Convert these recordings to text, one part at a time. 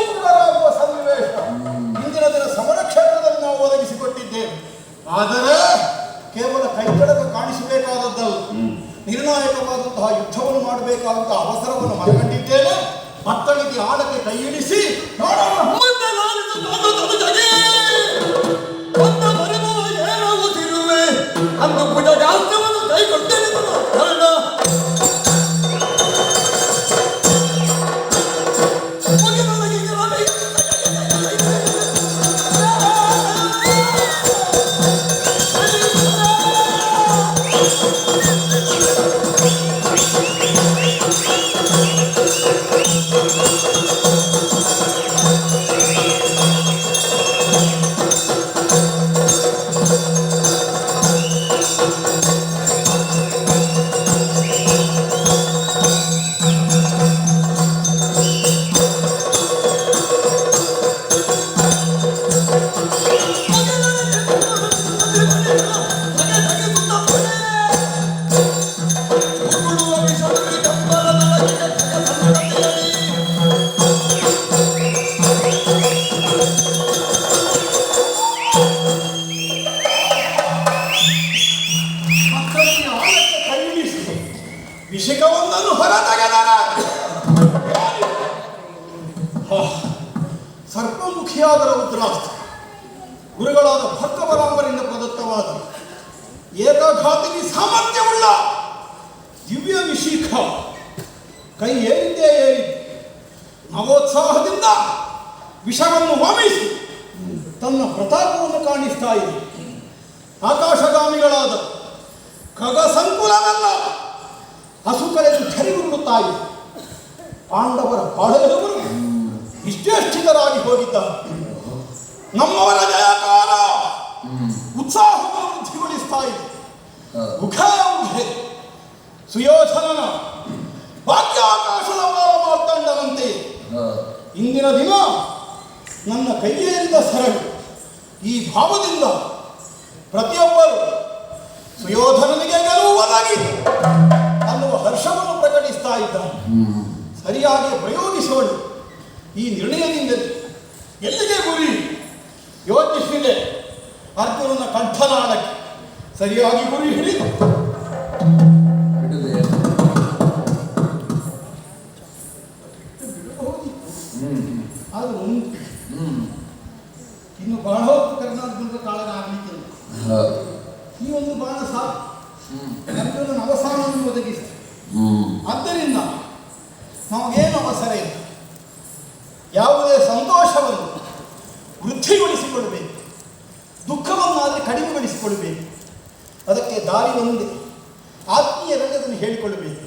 ಕ್ರೂರರಾಗುವ ಸನ್ನಿವೇಶ ಇಂದಿನ ದಿನ ಸಮರ ಕ್ಷೇತ್ರದಲ್ಲಿ ನಾವು ಒದಗಿಸಿಕೊಟ್ಟಿದ್ದೇವೆ. ಆದರೆ ಕೇವಲ ಕೈಕಡಕ ಕಾಣಿಸಬೇಕಾದದ್ದಲ್ಲ, ನಿರ್ಣಾಯಕವಾದಂತಹ ಯುದ್ಧವನ್ನು ಮಾಡಬೇಕಾದಂತಹ ಅವಸರವನ್ನು ಮನಗಂಡಿದ್ದೇನೆ. ಮಕ್ಕಳಿಗೆ ಆಳಕ್ಕೆ ಕೈಯಿಡಿಸಿ ನೋಡೋಣ. ಅಂದು ಪುಟಗಾಸ್ತ್ರವನ್ನು ಕೈಗೊಳ್ತೇನೆ. ವಿಷಕವೊಂದನ್ನು ಹೊರತೆಗೆದನ ಸರ್ಪಮುಖಿಯಾದ ರುದ್ರಾಸ್ತ್ರ ಗುರುಗಳಾದ ಭಕ್ತಪರಾಂಬರಿಂದ ಪ್ರದತ್ತವಾದ ಏಕಘಾತಿನಿ ಸಾಮರ್ಥ್ಯವುಳ್ಳ ದಿವ್ಯ ವಿಶೀಖ ಕೈ ಏರಿದ್ದೇ ಏರಿದೆ. ನವೋತ್ಸಾಹದಿಂದ ವಿಷವನ್ನು ವಮಿಸಿ ತನ್ನ ಪ್ರತಾಪವನ್ನು ಕಾಣಿಸ್ತಾ ಇದೆ. ಆಕಾಶಗಾಮಿಗಳಾದ ಖಗ ಸಂಕುಲವೆಲ್ಲ ಹಸುಕರೆದು ಛರಿಗುರುಳುತ್ತಾ ಇದೆ. ಪಾಂಡವರ ಪಾಳೆಯವರು ನಿಶ್ಚೇಷ್ಟಿತರಾಗಿ ಹೋಗಿದ್ದಾರೆ. ನಮ್ಮವರ ಜಯಕಾರ ಉತ್ಸಾಹವನ್ನು ವೃದ್ಧಿಗೊಳಿಸ್ತಾ ಇದೆ. ಉಘೆ ಸುಯೋಧನನ ಭಾಗ್ಯಾಕಾಶದ ಮಾರ್ತಾಂಡನಂತೆ ಇಂದಿನ ದಿನ ನನ್ನ ಕೈಯೇರಿದ ಸರಳು ಈ ಭಾವದಿಂದ ಪ್ರತಿಯೊಬ್ಬರು ಸುಯೋಧನನಿಗೆ ಗೆಲುವು ಒದಗಿದೆ ಅನ್ನುವ ಹರ್ಷವನ್ನು ಪ್ರಕಟಿಸ್ತಾ ಇದ್ದಾನೆ. ಸರಿಯಾಗಿ ಪ್ರಯೋಗಿಸೋಣ ಈ ನಿರ್ಣಯದಿಂದ. ಎಲ್ಲಿಗೆ ಗುರಿ ಯೋಚಿಸಿದೆ. ಅರ್ಜುನನ ಕಂಠನಾಳಕ್ಕೆ ಸರಿಯಾಗಿ ಗುರಿ ಹಿಡಿದು ಆದ್ರೆ ಇನ್ನು ಬಹಳ ಹೊತ್ತು ಕರ್ನಾಟಕದ ಕಾಳಗ ಆಗ್ಲಿಕ್ಕಿಲ್ಲ. ಈ ಒಂದು ಬಾಣ ಸಾಕು ಅರ್ಜುನನ ಅವಸಾನವನ್ನು ಒದಗಿಸಿದೆ. ಆದ್ದರಿಂದ ನಮಗೇನು ಅವಸರ ಇಲ್ಲ. ಯಾವುದೇ ಸಂತೋಷವನ್ನು ವೃದ್ಧಿಗೊಳಿಸಿಕೊಳ್ಳಬೇಕು, ದುಃಖವನ್ನಾದರೆ ಕಡಿಮೆಗೊಳಿಸಿಕೊಳ್ಳಬೇಕು. ಅದಕ್ಕೆ ದಾರಿ ಒಂದೇ, ಆತ್ಮೀಯರಲ್ಲಿ ಅದನ್ನು ಹೇಳಿಕೊಳ್ಳಬೇಕು.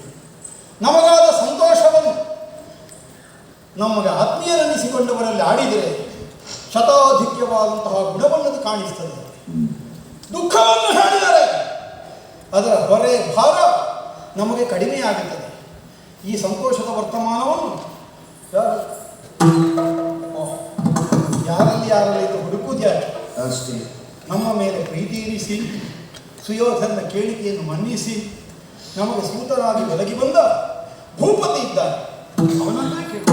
ನಮಗಾದ ಸಂತೋಷವನ್ನು ನಮಗೆ ಆತ್ಮೀಯರನ್ನಿಸಿಕೊಂಡವರಲ್ಲಿ ಆಡಿದರೆ ಶತಾಧಿಕ್ಯವಾದಂತಹ ಗುಣವನ್ನದು ಕಾಣಿಸ್ತದೆ. ದುಃಖವನ್ನು ಹೇಳಿದರೆ ಅದರ ಹೊರೆ ಭಾರ ನಮಗೆ ಕಡಿಮೆಯಾಗುತ್ತದೆ. ಈ ಸಂತೋಷದ ವರ್ತಮಾನವನ್ನು ಯಾರಲ್ಲಿ ಹುಡುಕುವುದು ಯಾಕೆ? ಅಷ್ಟೇ. ನಮ್ಮ ಮೇಲೆ ಪ್ರೀತಿ ಇರಿಸಿ ಸುಯೋಧನ ಕೇಳಿಕೆಯನ್ನು ಮನ್ನಿಸಿ ನಮಗೆ ಸೂತರಾಗಿ ಒದಗಿ ಬಂದ ಭೂಪತಿ ಇದ್ದಾನೆ. ಅವನನ್ನೇ ಕೇಳಿ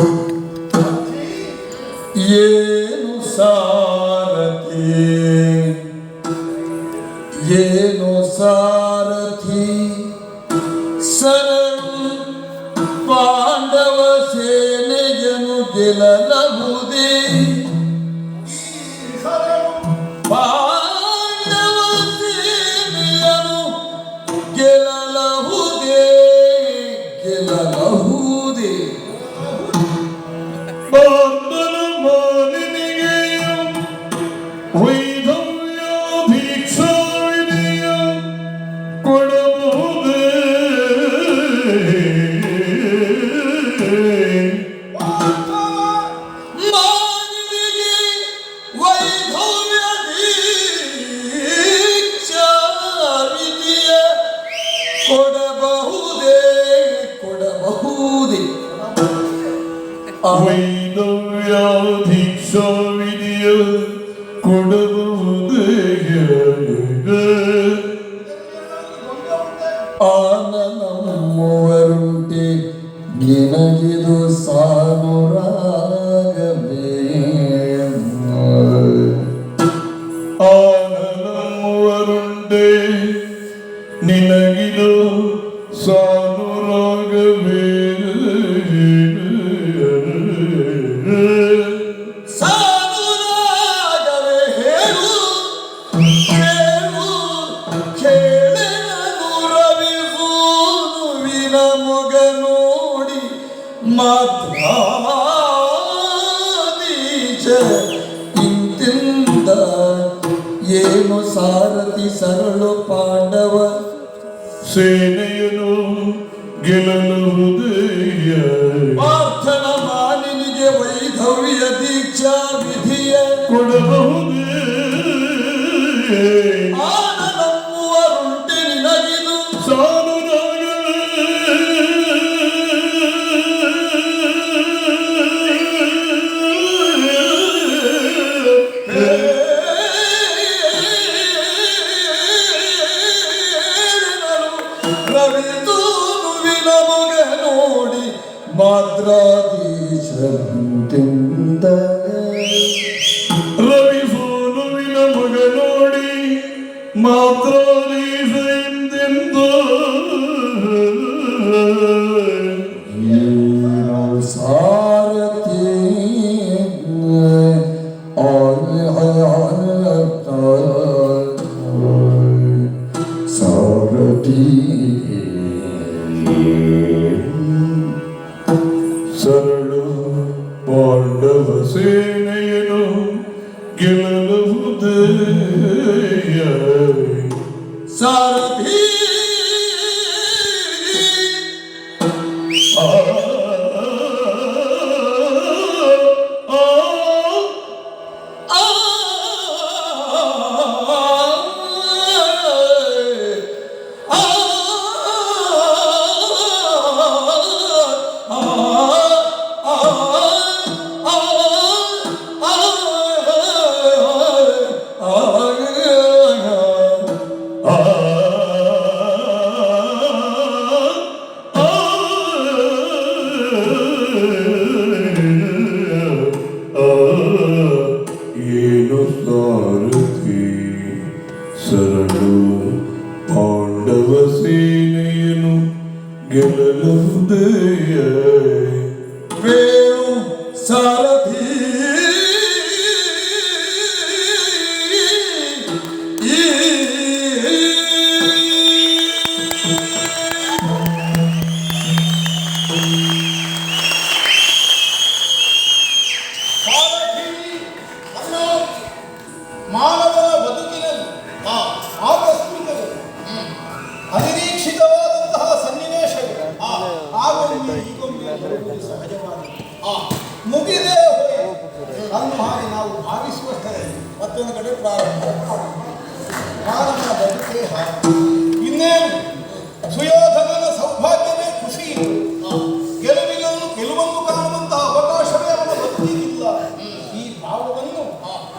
ಏನು ಸಾರಥಿ ಏನು ಸಾರಥಿ ಸರಳು ಪಾಂಡವ ಸೇನೆಯನ್ನು ಗೆಲ್ಲಬಹುದೇ? ಪಾಂಡವ ಸೇನೆಯನ್ನು ಗೆಲ್ಲಬಹುದೇ? ಗೆಲ್ಲಬಹುದೇ? ಬಂಧನ ಮಾಲಿನಿಗೆ ವೈಧವ್ಯ ಭಿಕ್ಷಾವಿದೆಯ ಕೊಡಬಹುದೇ? ಮಾಲಿನಿಗೆ ವೈಧವ್ಯ ಭಿಕ್ಷಾವಿದೆಯ ಕೊಡಬಹುದೇ? ಕೊಡಬಹುದೇ? ವೈಧವ್ಯ ಭಿಕ್ಷಾವಿದೆಯ ಕೊಡಬಹುದೇ? ಆನನಮ್ಮವರುಂಟೆ ನಿನಗಿದು ಸಾನುರಾಗವೇ? ಇಂತಿಂದ ಏನು ಸಾರಥಿ ಸರಳು ಪಾಂಡವ ಸೇನೆಯನ್ನು ಗೆಲ್ಲಲುವುದಯ್ಯ ಪಾರ್ಥನ ಮಾನಿನಿಗೆ ವೈಧವ್ಯ ದೀಕ್ಷಾ ವಿಧಿಯ ಕೊಡಬಹುದೇ ಆನ ನಮ್ಮುವರುಂಟೆ ನಿನಗಿದು ಸಾಲು ರವಿತೂನುವಿನ ಮೊಗ ನೋಡಿ ಮಾದ್ರಾದೀಶಂತಿಂದ ರವಿ ಸೋನುವಿನ ಮಗ ನೋಡಿ ಮಾತ್ರ ಎಂದೆಂದು ಏನೋ ಸಾರಥಿ ಸಾರಥಿ ಸರಳು ಪಾಂಡವ ಸೇನೆಯನ್ನು ಗೆಲ್ಲಲುವುದಯ್ಯ ಸಾರಥಿ ಆ ಆ ಆ ಏನು ಸಾರಥಿ ಸರಳು ಪಾಂಡವ ಸೇನೆಯನ್ನು ಗೆಲ್ಲಲುವುದಯ್ಯ ವೇಣು ಸಾರಥಿ ಮಾನವನ ಬದುಕಿನಲ್ಲಿ ಆಕಸ್ಮಿಕಗಳು ಅನಿರೀಕ್ಷಿತವಾದಂತಹ ಸನ್ನಿವೇಶಗಳು ಆಗೊಮ್ಮೆ ಈಗೊಮ್ಮೆ ಬರುವುದು ಸಹಜವಾಗಿ ಮುಗಿದೇ ಹೋಯಿತು ಅನ್ನು ಹಾಗೆ ನಾವು ಭಾವಿಸುವಷ್ಟರಲ್ಲಿ ಮತ್ತೊಂದು ಕಡೆ ಪ್ರಾರಂಭ ಮಾನವನ ಬದುಕೇ ಹಾಗೆ ಇನ್ನೇನು ಸುಯೋಧನನ ಸೌಭಾಗ್ಯವೇ ಖುಷಿ ಗೆಲುವನ್ನು ಕಾಣುವಂತಹ ಅವಕಾಶವೇ ಅವನ ಬದುಕಿಗಿಲ್ಲ ಈ ಭಾವವನ್ನು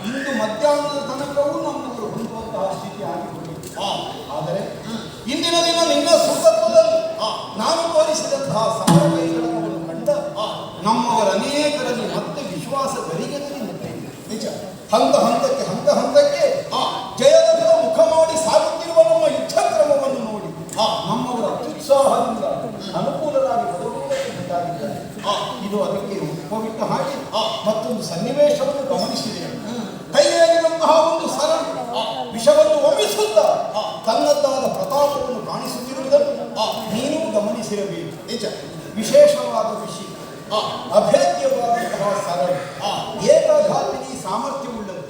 ಇಂದು ಮಧ್ಯಾಹ್ನದ ತನಕವೂ ನಮ್ಮವರು ಹೊಂದುವಂತಹ ಸ್ಥಿತಿ ಆಗಿಬಿಟ್ಟಿದೆ ಆದರೆ ಇಂದಿನ ದಿನ ನಿನ್ನ ಸುತತ್ವದಲ್ಲಿ ನಾನು ತೋರಿಸಿದಂತಹ ಸಮರಗಳನ್ನು ಕಂಡ ನಮ್ಮವರ ಅನೇಕರಲ್ಲಿ ಮತ್ತೆ ವಿಶ್ವಾಸ ಗರಿಗೆದಲ್ಲಿ ನಿಂತಿದೆ ನಿಜ ಹಂತ ಹಂತಕ್ಕೆ ಜಯದ ಮುಖ ಮಾಡಿ ಸಾಗುತ್ತಿರುವ ನಮ್ಮ ಯುದ್ಧ ಕ್ರಮವನ್ನು ನೋಡಿ ನಮ್ಮವರ ಅತ್ಯುತ್ಸಾಹದಿಂದ ಅನುಕೂಲರಾಗಿ ಬದುಕುವುದಕ್ಕೆ ಮುಂದಾಗಿದ್ದಾರೆ ಇದು ಅದಕ್ಕೆ ಉಪವಿಟ್ಟ ಹಾಗೆ ಮತ್ತೊಂದು ಸನ್ನಿವೇಶವನ್ನು ಗಮನಿಸಿದೆ ಕೈಯಲ್ಲಿರುವಂತಹ ಒಂದು ಸರ ವಿಷವನ್ನು ಒಮ್ಮಿಸುತ್ತಾ ತನ್ನದ್ದಾದ ಪ್ರತಾಪವನ್ನು ಕಾಣಿಸುತ್ತಿರುವುದನ್ನು ನೀನು ಗಮನಿಸಿರಬೇಕು ನಿಜ ವಿಶೇಷವಾದ ವಿಷಯ ಅಭೇದ್ಯವಾದಂತಹ ಸರ ಏಕಘಾತಿನಿ ಸಾಮರ್ಥ್ಯವುಳ್ಳದ್ದು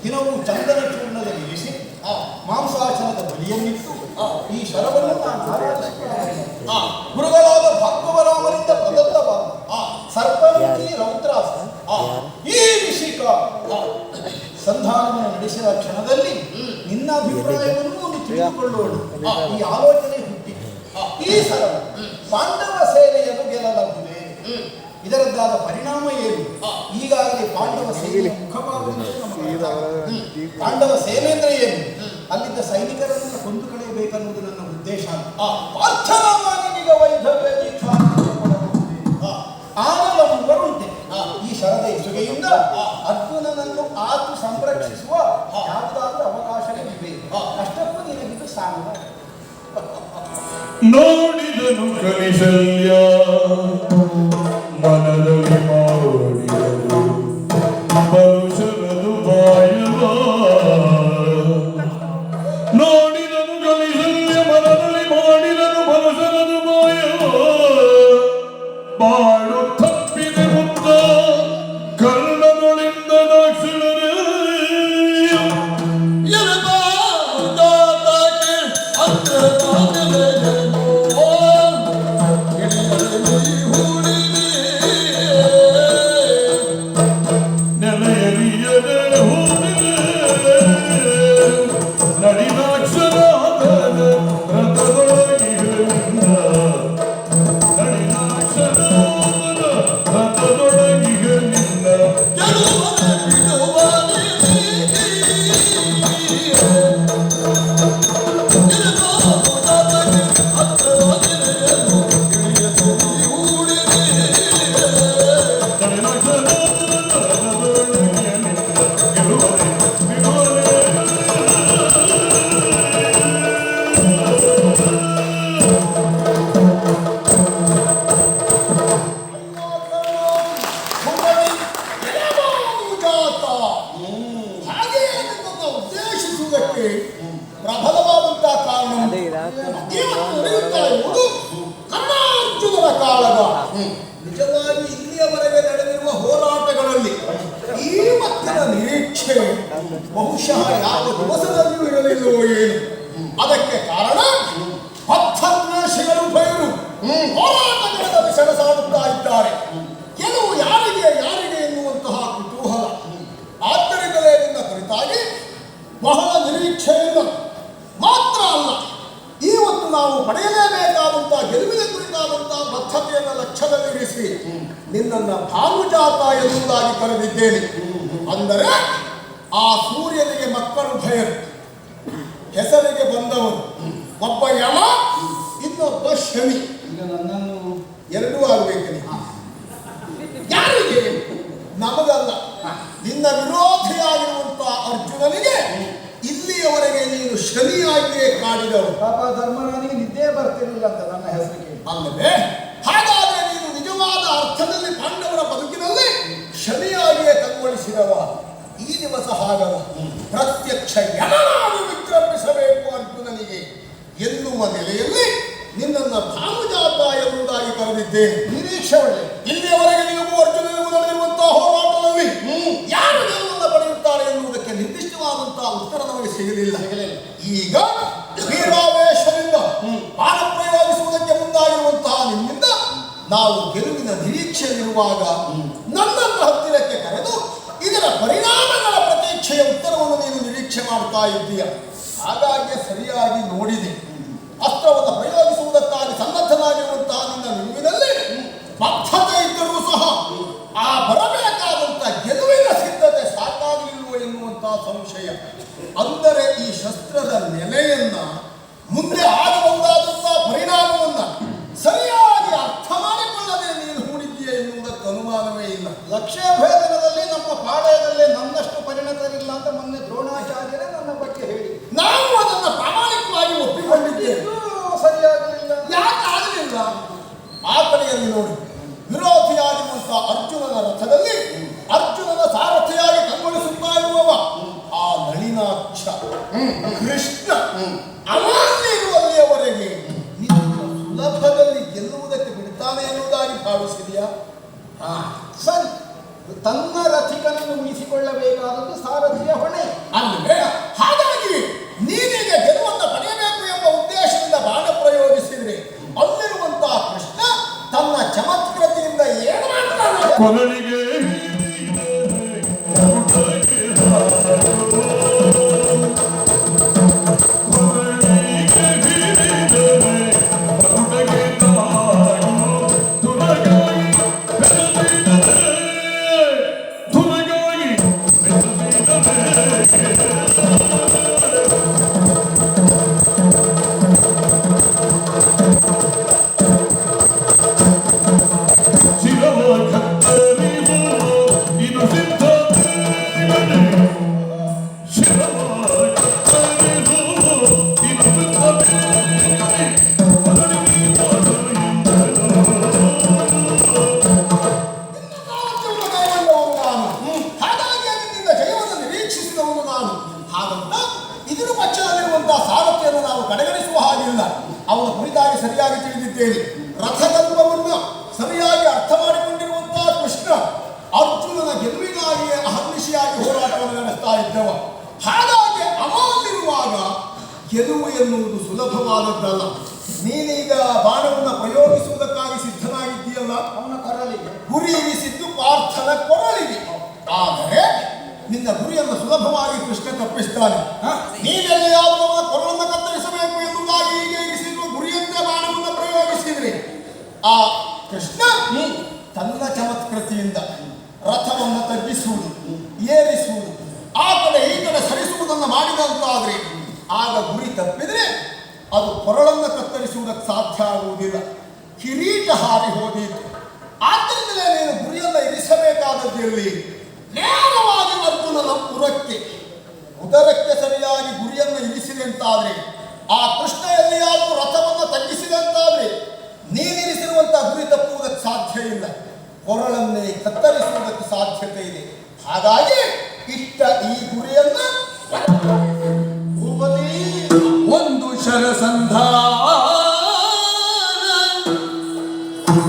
ದಿನವೂ ಚಂದನ ಚೂರ್ಣದ ಇರಿಸಿ ಮಾಂಸಾಚನದ ಬಲಿಯನ್ನಿಟ್ಟು ಈ ಶರವನ್ನು ನಾನು ಆರಾಧಿಸುತ್ತೇನೆ ಗುರುಗಳಾದ ಭಾಗವರಾಮರಿಂದ ಪ್ರದತ್ತವಾದ ಸರ್ಪಂತಿ ರೌದ್ರಾಸ್ತ್ರ ಈ ವಿಷಿಕ ಸಂಧಾನವನ್ನು ನಡೆಸಿದ ಕ್ಷಣದಲ್ಲಿ ನಿನ್ನ ಅಭಿಪ್ರಾಯವನ್ನು ಒಂದು ತಿಳಿದುಕೊಳ್ಳೋಣ ಈ ಆಲೋಚನೆ ಹುಟ್ಟಿ ಈ ಸರ ಪಾಂಡವ ಸೇನೆಯನ್ನು ಗೆಲ್ಲಲಾಗಿದೆ ಇದರದ್ದಾದ ಪರಿಣಾಮ ಏನು ಈಗಾಗಲೇ ಪಾಂಡವ ಸೇನೆಯ ಮುಖಭಾಗವನ್ನು ನಮಗೆ ಪಾಂಡವ ಸೇನೆ ಅಂದ್ರೆ ಏನು ಅಲ್ಲಿದ್ದ ಸೈನಿಕರನ್ನು ಕೊಂದು ಕಳೆಯಬೇಕನ್ನುವುದು ನನ್ನ ಉದ್ದೇಶ ಪಾರ್ಥನವಾನಿಗ ವೈಧವ್ಯ ದೀಕ್ಷಾ ಆನಲಂಬರುಂಟೆ ಈ ಶರದ ಇಸುಗೆಯಿಂದ ಅರ್ಜುನನನ್ನು ಆತು ಸಂರಕ್ಷಿಸುವ ಯಾವುದಾದ್ರೂ ಅವಕಾಶಗಳಿವೆ ಅಷ್ಟಕ್ಕೂ ನಿನಗಿದು ಸಾಂಗ ನೋಡಿದನು ಕಲಿಸಲ್ಯ ಮನದಲ್ಲಿ ಮಾಡಿದನು ಬರುಷರದು ಬಾಯವ ನೋಡಿದನು ಕಲಿಸಲ್ಯ ಮನದಲ್ಲಿ ಮಾಡಿದನು ಬರುಷರದು ಬಾಯವ ಬಾಳು ತಪ್ಪಿದೆ ಮುತ್ತ ಕರ್ಣಗಳಿಂದ ಉದ್ದೇಶಿಸುವುದಕ್ಕೆ ಪ್ರಬಲವಾದಂತಹ ಕಾರಣ ಇವತ್ತು ನಡೆಯುತ್ತಾ ಇರುವುದು ಕರ್ಣಾರ್ಜುನನ ಕಾಳಗ. ನಿಜವಾಗಿ ಇಲ್ಲಿಯವರೆಗೆ ನಡೆದಿರುವ ಹೋರಾಟಗಳಲ್ಲಿ ಇವತ್ತಿನ ನಿರೀಕ್ಷೆ ಬಹುಶಃ ಯಾವ ದಿವಸದಲ್ಲಿಯೂ ಇರಲಿಲ್ಲವೋ ಏನು. ಅದಕ್ಕೆ ಕಾರಣ ಪಥದ್ವೇಷಿಗಳು ಬಯಲು ಹೋರಾಟಗಳಲ್ಲಿ ಸೆಣಸಾಡುತ್ತಾ ಇದ್ದಾರೆ. ಕೆಲವು ಯಾರಿಗೆ ಎನ್ನುವಂತಹ ಕುತೂಹಲ. ಆದ್ದರಿಂದಲೇ ನಿನ್ನ ಕುರಿತಾಗಿ ಬಹಳ ನಿರೀಕ್ಷೆಯಿಂದ ಮಾತ್ರ ಅಲ್ಲ, ಇವತ್ತು ನಾವು ಪಡೆಯಲೇಬೇಕಾದಂತಹ ಗೆಲುವಿನ ಕುರಿತಾದಂತಹ ಬದ್ಧತೆಯನ್ನು ಲಕ್ಷ್ಯದಲ್ಲಿರಿಸಿ ನಿನ್ನನ್ನು ಭಾನುಜಾತ ಎನ್ನುವುದಾಗಿ ಕರೆದಿದ್ದೇನೆ. ಅಂದರೆ ಆ ಸೂರ್ಯನಿಗೆ ಮಕ್ಕಳು ಭಯರು, ಹೆಸರಿಗೆ ಬಂದವರು, ಒಬ್ಬ ಯಮ, ಇನ್ನೊಬ್ಬ ಶನಿ. ಈಗ ನನ್ನನ್ನು ಎರಡೂ ಆಗಬೇಕು. ಯಾರಿಗೆ? ನಮಗಲ್ಲ. ನಿನ್ನ ವಿರೋಧಿಯಾಗಿರುವಂತಹ ಅರ್ಜುನನಿಗೆ ಇಲ್ಲಿಯವರೆಗೆ ನೀನು ಶನಿಯಾಗಿಯೇ ಕಾಡಿದವರು. ಪಾಪ ಧರ್ಮರಾನಿಗೆ ನಿದ್ದೆ ಬರ್ತಿರಲಿಲ್ಲ ಅಂತ ನನ್ನ ಹೆಸರಿಗೆ. ಅಲ್ಲವೇ? ಹಾಗಾದ್ರೆ ನೀನು ನಿಜವಾದ ಅರ್ಥದಲ್ಲಿ ಪಾಂಡವರ ಬದುಕಿನಲ್ಲಿ ಶನಿಯಾಗಿಯೇ ಕಂಗೊಳಿಸಿದವ. ಈ ದಿವಸ ಹಾಗಲ್ಲ, ಪ್ರತ್ಯಕ್ಷ ಯಮನಾಗಿ ವಿಜೃಂಭಿಸಬೇಕು ಅರ್ಜುನನಿಗೆ ಎನ್ನುವ ನೆಲೆಯಲ್ಲಿ ನಿನ್ನನ್ನು ಭಾನುಜಾತ ಎನ್ನುವುದಾಗಿ ಕರೆದಿದ್ದೇನೆ. ನಿರೀಕ್ಷೆ ಒಳ್ಳೆ. ಇಲ್ಲಿಯವರೆಗೆ ನೀವು ಅರ್ಜುನನಿಗೂ ನಡೆದಿರುವಂತಹ ಹೋರಾಟದಲ್ಲಿ ಯಾರು ಗೆಲುವನ್ನು ಪಡೆಯುತ್ತಾರೆ ಎನ್ನುವುದಕ್ಕೆ ನಿರ್ದಿಷ್ಟವಾದಂತಹ ಉತ್ತರ ನಮಗೆ ಸಿಗಲಿಲ್ಲ. ಈಗ ವೀರಾವೇಶದಿಂದ ಬಾಣ ಪ್ರಯೋಗಿಸುವುದಕ್ಕೆ ಮುಂದಾಗಿರುವಂತಹ ನಿಮ್ಮಿಂದ ನಾವು ಗೆಲುವಿನ ನಿರೀಕ್ಷೆಯಲ್ಲಿರುವಾಗ ನನ್ನನ್ನು ಹತ್ತಿರಕ್ಕೆ ಕರೆದು ಇದರ ಪರಿಣಾಮಗಳ ಪ್ರತೀಕ್ಷೆಯ ಉತ್ತರವನ್ನು ನೀನು ನಿರೀಕ್ಷೆ ಮಾಡ್ತಾ ಇದ್ದೀಯ. ಹಾಗಾಗಿ ಸರಿಯಾಗಿ ನೋಡಿದೆ. ಅಸ್ತ್ರವನ್ನು ಪ್ರಯೋಗಿಸುವುದಕ್ಕಾಗಿ ಸನ್ನದ್ಧನಾಗಿರುವಂತಹ ನಿನ್ನ ನಿಲುವಿನಲ್ಲಿ ಬದ್ಧತೆ ಇದ್ದರೂ ಸಹ ಆ ಬರಬೇಕಾದಂತಹ ಗೆಲುವಿನ ಸಿದ್ಧತೆ ಸಾಕಾಗಲಿಲ್ವೋ ಎನ್ನುವಂತಹ ಸಂಶಯ. ಅಂದರೆ ಈ ಶಸ್ತ್ರದ ನೆಲೆಯನ್ನ, ಮುಂದೆ ಆಗಬಹುದಾದಂತಹ ಪರಿಣಾಮವನ್ನ ಸರಿಯಾಗಿ ಅರ್ಥ ಮಾಡಿಕೊಳ್ಳದೆ ನೀನು ಹೂಡಿದ್ದೀಯ ಎನ್ನುವುದಕ್ಕೆ ಅನುಮಾನವೇ ಇಲ್ಲ. ಲಕ್ಷ್ಯ ಭೇದನದಲ್ಲಿ ನಮ್ಮ ಪಾಳಯದಲ್ಲೇ ನನ್ನಷ್ಟು ಪರಿಣತರಿಲ್ಲ ಅಂತ ಮೊನ್ನೆ ದ್ರೋಣಾಚಾರ್ಯರೇ ನನ್ನ ಬಗ್ಗೆ ಹೇಳಿ, ನಾವು ಅದನ್ನು ಪ್ರಾಮಾಣಿಕವಾಗಿ ಒಪ್ಪಿಕೊಂಡಿದ್ದೇವೆ. ಸರಿಯಾಗಲಿಲ್ಲ. ಯಾಕೆ ಆಗಲಿಲ್ಲ? ಆ ಕಡೆಯಲ್ಲಿ ನೋಡಿ, ವಿರೋಧಿಯಾಗಿರುವಂತಹ ಅರ್ಜುನನ ರಥದಲ್ಲಿ ಅರ್ಜುನನ ಸಾರಥಿಯಾಗಿ ಕಂಗೊಳಿಸುತ್ತಾ ಇರುವವ ಆ ನಳಿನಾಕ್ಷ ಕೃಷ್ಣ ಅಲ್ಲಿರುವಲ್ಲಿಯವರೆಗೆ ನೀನು ಸುಲಭದಲ್ಲಿ ಗೆಲ್ಲುವುದಕ್ಕೆ ಬಿಡ್ತಾನೆ ಎನ್ನುವುದಾಗಿ ಭಾವಿಸಿದೆಯಾ? ಸರಿ, ತನ್ನ ರಥಿಕನನ್ನು ಉಳಿಸಿಕೊಳ್ಳಬೇಕಾದದ್ದು ಸಾರಥಿಯ ಹೊಣೆ ಅಲ್ಲವೇ? ಹಾಗಾಗಿ ನೀನೀಗ ಗೆಲುವನ್ನು ಪಡೆಯಬೇಕು ಎಂಬ ಉದ್ದೇಶದಿಂದ ಬಾಣ ಪ್ರಯೋಗಿಸಿದ್ರೆ ಅಲ್ಲಿರುವಂತಹ ಕೃಷ್ಣ ತನ್ನ ಚಮತ್ಕೃತಿಯಿಂದ ಏನು ಮಾಡ್ತಾನೆ? ಕೊರಳಿಗೆ ಅವನ ಕುರಿತಾಗಿ ಸರಿಯಾಗಿ ತಿಳಿದಿದ್ದೇನೆ. ರಥತತ್ವವನ್ನು ಸರಿಯಾಗಿ ಅರ್ಥ ಮಾಡಿಕೊಂಡಿರುವಂತಹ ಕೃಷ್ಣ ಅರ್ಜುನನ ಗೆಲುವಿಗಾಗಿಯೇ ಅಹರ್ನಿಶಿಯಾಗಿ ಹೋರಾಟವನ್ನು ನಡೆಸ್ತಾ ಇದ್ದವ. ಹಾಗಾಗಿ ಅವನಲ್ಲಿರುವಾಗ ಗೆಲುವು ಎನ್ನುವುದು ಸುಲಭವಾದದ್ದಲ್ಲ. ನೀನೀಗ ಬಾಣವನ್ನು ಪ್ರಯೋಗಿಸುವುದಕ್ಕಾಗಿ ಸಿದ್ಧನಾಗಿದ್ದೀಯಲ್ಲ, ಅವನ ಕೊರಳಿಗೆ ಗುರಿ ಇರಿಸಿದ್ದು ಪಾರ್ಥನ ಕೊರಳಿಗೆ. ಆದರೆ ನಿನ್ನ ಗುರಿಯನ್ನು ಸುಲಭವಾಗಿ ಕೃಷ್ಣ ತಪ್ಪಿಸ್ತಾನೆ. ನೀವೆಲ್ಲ ಯಾವುದವನ ಕೊರಳನ್ನು ಕತ್ತರಿಸಬೇಕು ಎನ್ನುವುದಾಗಿ ಈಗ ಇರಿಸಿರುವ ಗುರಿಯಂತೆ ಬಾಣವನ್ನು ಪ್ರಯೋಗಿಸಿದ್ರಿ. ಆ ಕೃಷ್ಣ ತನ್ನ ಚಮತ್ಕೃತಿಯಿಂದ ರಥವನ್ನು ತಗ್ಗಿಸುವುದು, ಏರಿಸುವುದು, ಆ ಕಡೆ ಈ ಕಡೆ ಸರಿಸುವುದನ್ನು ಮಾಡಿದಂತಾದ್ರೆ ಆಗ ಗುರಿ ತಪ್ಪಿದ್ರೆ ಅದು ಕೊರಳನ್ನು ಕತ್ತರಿಸುವುದಕ್ಕೆ ಸಾಧ್ಯ ಆಗುವುದಿಲ್ಲ. ಕಿರೀಟ ಹಾರಿ ಹೋದೀತು. ಆದ್ದರಿಂದಲೇ ನೀನು ಗುರಿಯನ್ನು ಇರಿಸಬೇಕಾದ ಆದದ್ದಲ್ಲಿ ನೇರವಾಗಿ ಅರ್ಜುನನ ಪುರಕ್ಕೆ ಉದರಕ್ಕೆ ಸರಿಯಾಗಿ ಗುರಿಯನ್ನು ಇರಿಸಿದೆ ಅಂತಾದ್ರೆ, ಆ ಕೃಷ್ಣ ಎಲ್ಲಿಯಾದರೂ ರಥವನ್ನು ತಗ್ಗಿಸಿದೆ ಅಂತಾದ್ರೆ ನೀನಿರಿಸಿರುವಂತಹ ಗುರಿ ತಪ್ಪುವುದಕ್ಕೆ ಸಾಧ್ಯ ಇಲ್ಲ. ಕೊರಳನ್ನೇ ಕತ್ತರಿಸುವುದಕ್ಕೆ ಸಾಧ್ಯತೆ ಇದೆ. ಹಾಗಾಗಿ ಇಟ್ಟ ಈ ಗುರಿಯನ್ನ ಭೂಪತಿ ಒಂದು ಶರಸಂಧಾನ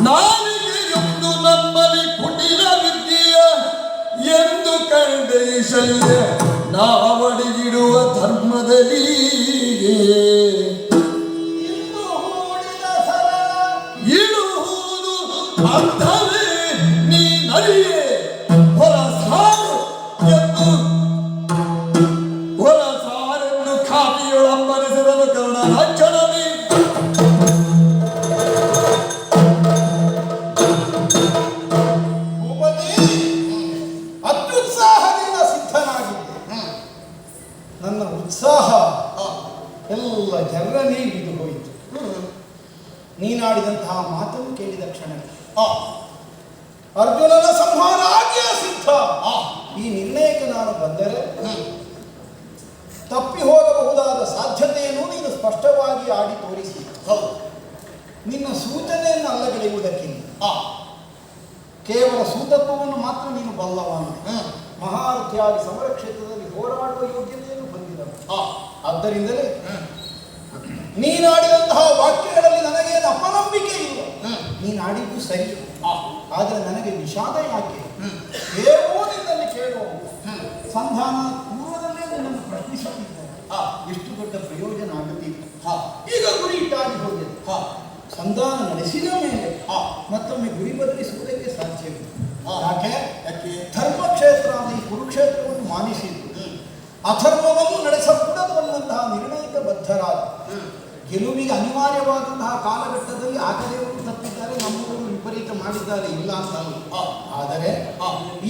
ನಾಲಿಗೆಯೊಂದು ನಮ್ಮಲ್ಲಿ ಕುಟಿಲ ವಿದ್ಯೆಯ ಎಂದು ಕಂಡೆ ಶಲ್ಯ ನಾವಡಿಗಿಡುವ ಧರ್ಮದಲ್ಲಿ ಇಂದು ಹೂಡಿದ ಸರಳ ಇಳುವುದು ಅರ್ಥವೇ ನೀ ನರಿಯೇ ಹೊರ ಸಾರು ಎಂದು ಹೊರ ಸಾರೆಂದು ಖಾತಿಯೊಳಂಬರಿಸಿದನು ಕರ್ಣ ಲಕ್ಷಣವೇ. ಭೂಪತಿ ಅತ್ಯುತ್ಸಾಹದಿಂದ ಸಿದ್ಧನಾಗಿದ್ದೆ. ನನ್ನ ಉತ್ಸಾಹ ಎಲ್ಲ ಜರ್ರನೇ ಹಿಡಿದು ಹೋಯಿತು. ನೀನಾಡಿದಂತಹ ಮಾತನ್ನು ಕೇಳಿದ ಕ್ಷಣಕ್ಕೆ ಅರ್ಜುನನ ಸಂಹಾರ ಆಗಿಯೇ ಸಿದ್ಧ. ಈ ನಿರ್ಣಯಕ್ಕೆ ನಾನು ಬಂದರೆ ತಪ್ಪಿ ಹೋಗಬಹುದಾದ ಸಾಧ್ಯತೆಯನ್ನು ನೀನು ಸ್ಪಷ್ಟವಾಗಿ ಆಡಿ ತೋರಿಸಿ. ನಿನ್ನ ಸೂಚನೆಯನ್ನು ಅಲ್ಲಗಳೆಯುವುದಕ್ಕಿಂತ ಕೇವಲ ಸೂತತ್ವವನ್ನು ಮಾತ್ರ ನೀನು ಬಲ್ಲವನು. ಮಹಾರಥಿಯಾಗಿ ಸಮರ ಕ್ಷೇತ್ರದಲ್ಲಿ ಹೋರಾಡುವ ಯೋಗ್ಯತೆಯನ್ನು ಹೊಂದಿದನು. ಆದ್ದರಿಂದಲೇ ನೀನಾಡಿದಂತಹ ವಾಕ್ಯಗಳಲ್ಲಿ ನನಗೇನು ಅಪನಂಬಿಕೆ ಇಲ್ಲ. ನೀನಾಡಿದ್ದು ಸರಿ, ಆದರೆ ನನಗೆ ವಿಷಾದ ಯಾಕೆ? ಏನೋ ನಿನ್ನಲ್ಲಿ ಕೇಳುವ ಸಂಧಾನ ಪೂರ್ವದಲ್ಲೇ ನಿನ್ನನ್ನು ಪ್ರಶ್ನಿಸುತ್ತಿದ್ದಾರೆ. ಎಷ್ಟು ದೊಡ್ಡ ಪ್ರಯೋಜನ ಆಗುತ್ತಿತ್ತು. ಈಗ ಗುರಿ ಇಟ್ಟಾಗಿ ಹೋಗಿದೆ. ಸಂಧಾನ ನಡೆಸಿದ ಮೇಲೆ ಮತ್ತೊಮ್ಮೆ ಗುರಿ ಬದಲಿಸುವುದಕ್ಕೆ ಸಾಧ್ಯವಿಲ್ಲ. ಯಾಕೆ? ಧರ್ಮಕ್ಷೇತ್ರ ಈ ಕುರುಕ್ಷೇತ್ರವನ್ನು ಮಾನಿಸಿದ್ದು, ಅಧರ್ಮವನ್ನು ನಡೆಸಕೂಡದು ಅನ್ನುವಂತಹ ನಿರ್ಣಯಕ್ಕೆ ಬದ್ಧರಾದ ಗೆಲುವಿಗೆ ಅನಿವಾರ್ಯವಾದಂತಹ ಕಾಲಘಟ್ಟದಲ್ಲಿ ಆ ಕಡೆಯವರು ತಪ್ಪಿದ್ದಾರೆ, ನಮ್ಮವರು ವಿಪರೀತ ಮಾಡಿದ್ದಾರೆ, ಇಲ್ಲ ಅಂತ. ಆದರೆ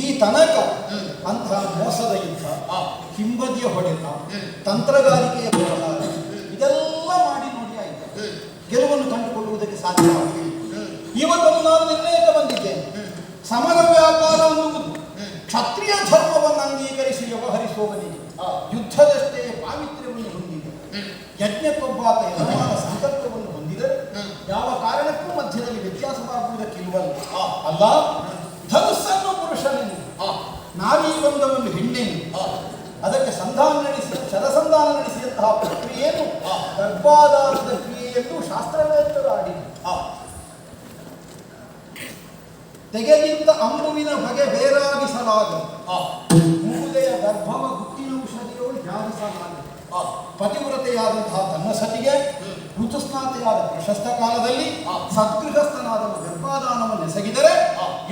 ಈ ತನಕ ಅಂತಹ ಮೋಸದ ಯುದ್ಧ, ಹಿಂಬದಿಯ ಹೊಡೆತ, ತಂತ್ರಗಾರಿಕೆಯ ವ್ಯವಹಾರ ಇದೆಲ್ಲ ಮಾಡಿ ನೋಡಿ ಆಯಿತು. ಗೆಲುವನ್ನು ಕಂಡುಕೊಳ್ಳುವುದಕ್ಕೆ ಸಾಧ್ಯವಾಗಲಿಲ್ಲ. ಇವತ್ತನ್ನು ನಾನು ನಿರ್ಣಯಕ್ಕೆ ಬಂದಿದ್ದೇನೆ. ಸಮರ ವ್ಯಾಪಾರ ಅನ್ನುವುದು ಕ್ಷತ್ರಿಯ ಧರ್ಮವನ್ನು ಅಂಗೀಕರಿಸಿ ವ್ಯವಹರಿಸುವವನಿಗೆ ಯುದ್ಧದಷ್ಟೇ ಪಾವಿತ್ರ್ಯವನ್ನು ಹೊಂದಿದೆ. ಯಜ್ಞಕ್ಕೊಬ್ಬಾತ ಯಜಮಾನ ಸಂಕಲ್ಪವನ್ನು ಹೊಂದಿದರೆ ಯಾವ ಕಾರಣಕ್ಕೂ ಮಧ್ಯದಲ್ಲಿ ವ್ಯತ್ಯಾಸವಾಗುವುದಕ್ಕಿಲ್ವಲ್ಲ. ಅಲ್ಲ, ಧನುಸ್ಸನ್ನು ಪುರುಷನೆಂದು, ನಾವೀ ಬಂದವನ್ನು ಹೆಣ್ಣೆಂದು, ಅದಕ್ಕೆ ಶರಸಂಧಾನ ನಡೆಸಿದಂತಹ ಪ್ರಕ್ರಿಯೆಯನ್ನು ಗರ್ಭಾಧಾರದ ಕ್ರಿಯೆಯನ್ನು ಶಾಸ್ತ್ರವೇತ್ತರು ಆಡಿದರು. ತೆಗೆದಿದ್ದ ಅಂಬುವಿನ ಬಗೆ ಬೇರಾಗಿಸಲಾಗದು, ಮೂಲೆಯ ಗರ್ಭವ ಗುಟ್ಟಿನ ಔಷಧಿಯೋಳು ಜಾರಿಸಲಾಗದು. ಪತಿವ್ರತೆಯಾದಂತಹ ತನ್ನ ಸತಿಗೆ ಋತುಸ್ನಾತೆಯಾದ ಪ್ರಶಸ್ತ ಕಾಲದಲ್ಲಿ ಸದ್ಗೃಹಸ್ಥನಾದ ಗರ್ಭಾಧಾನವನ್ನು ಎಸಗಿದರೆ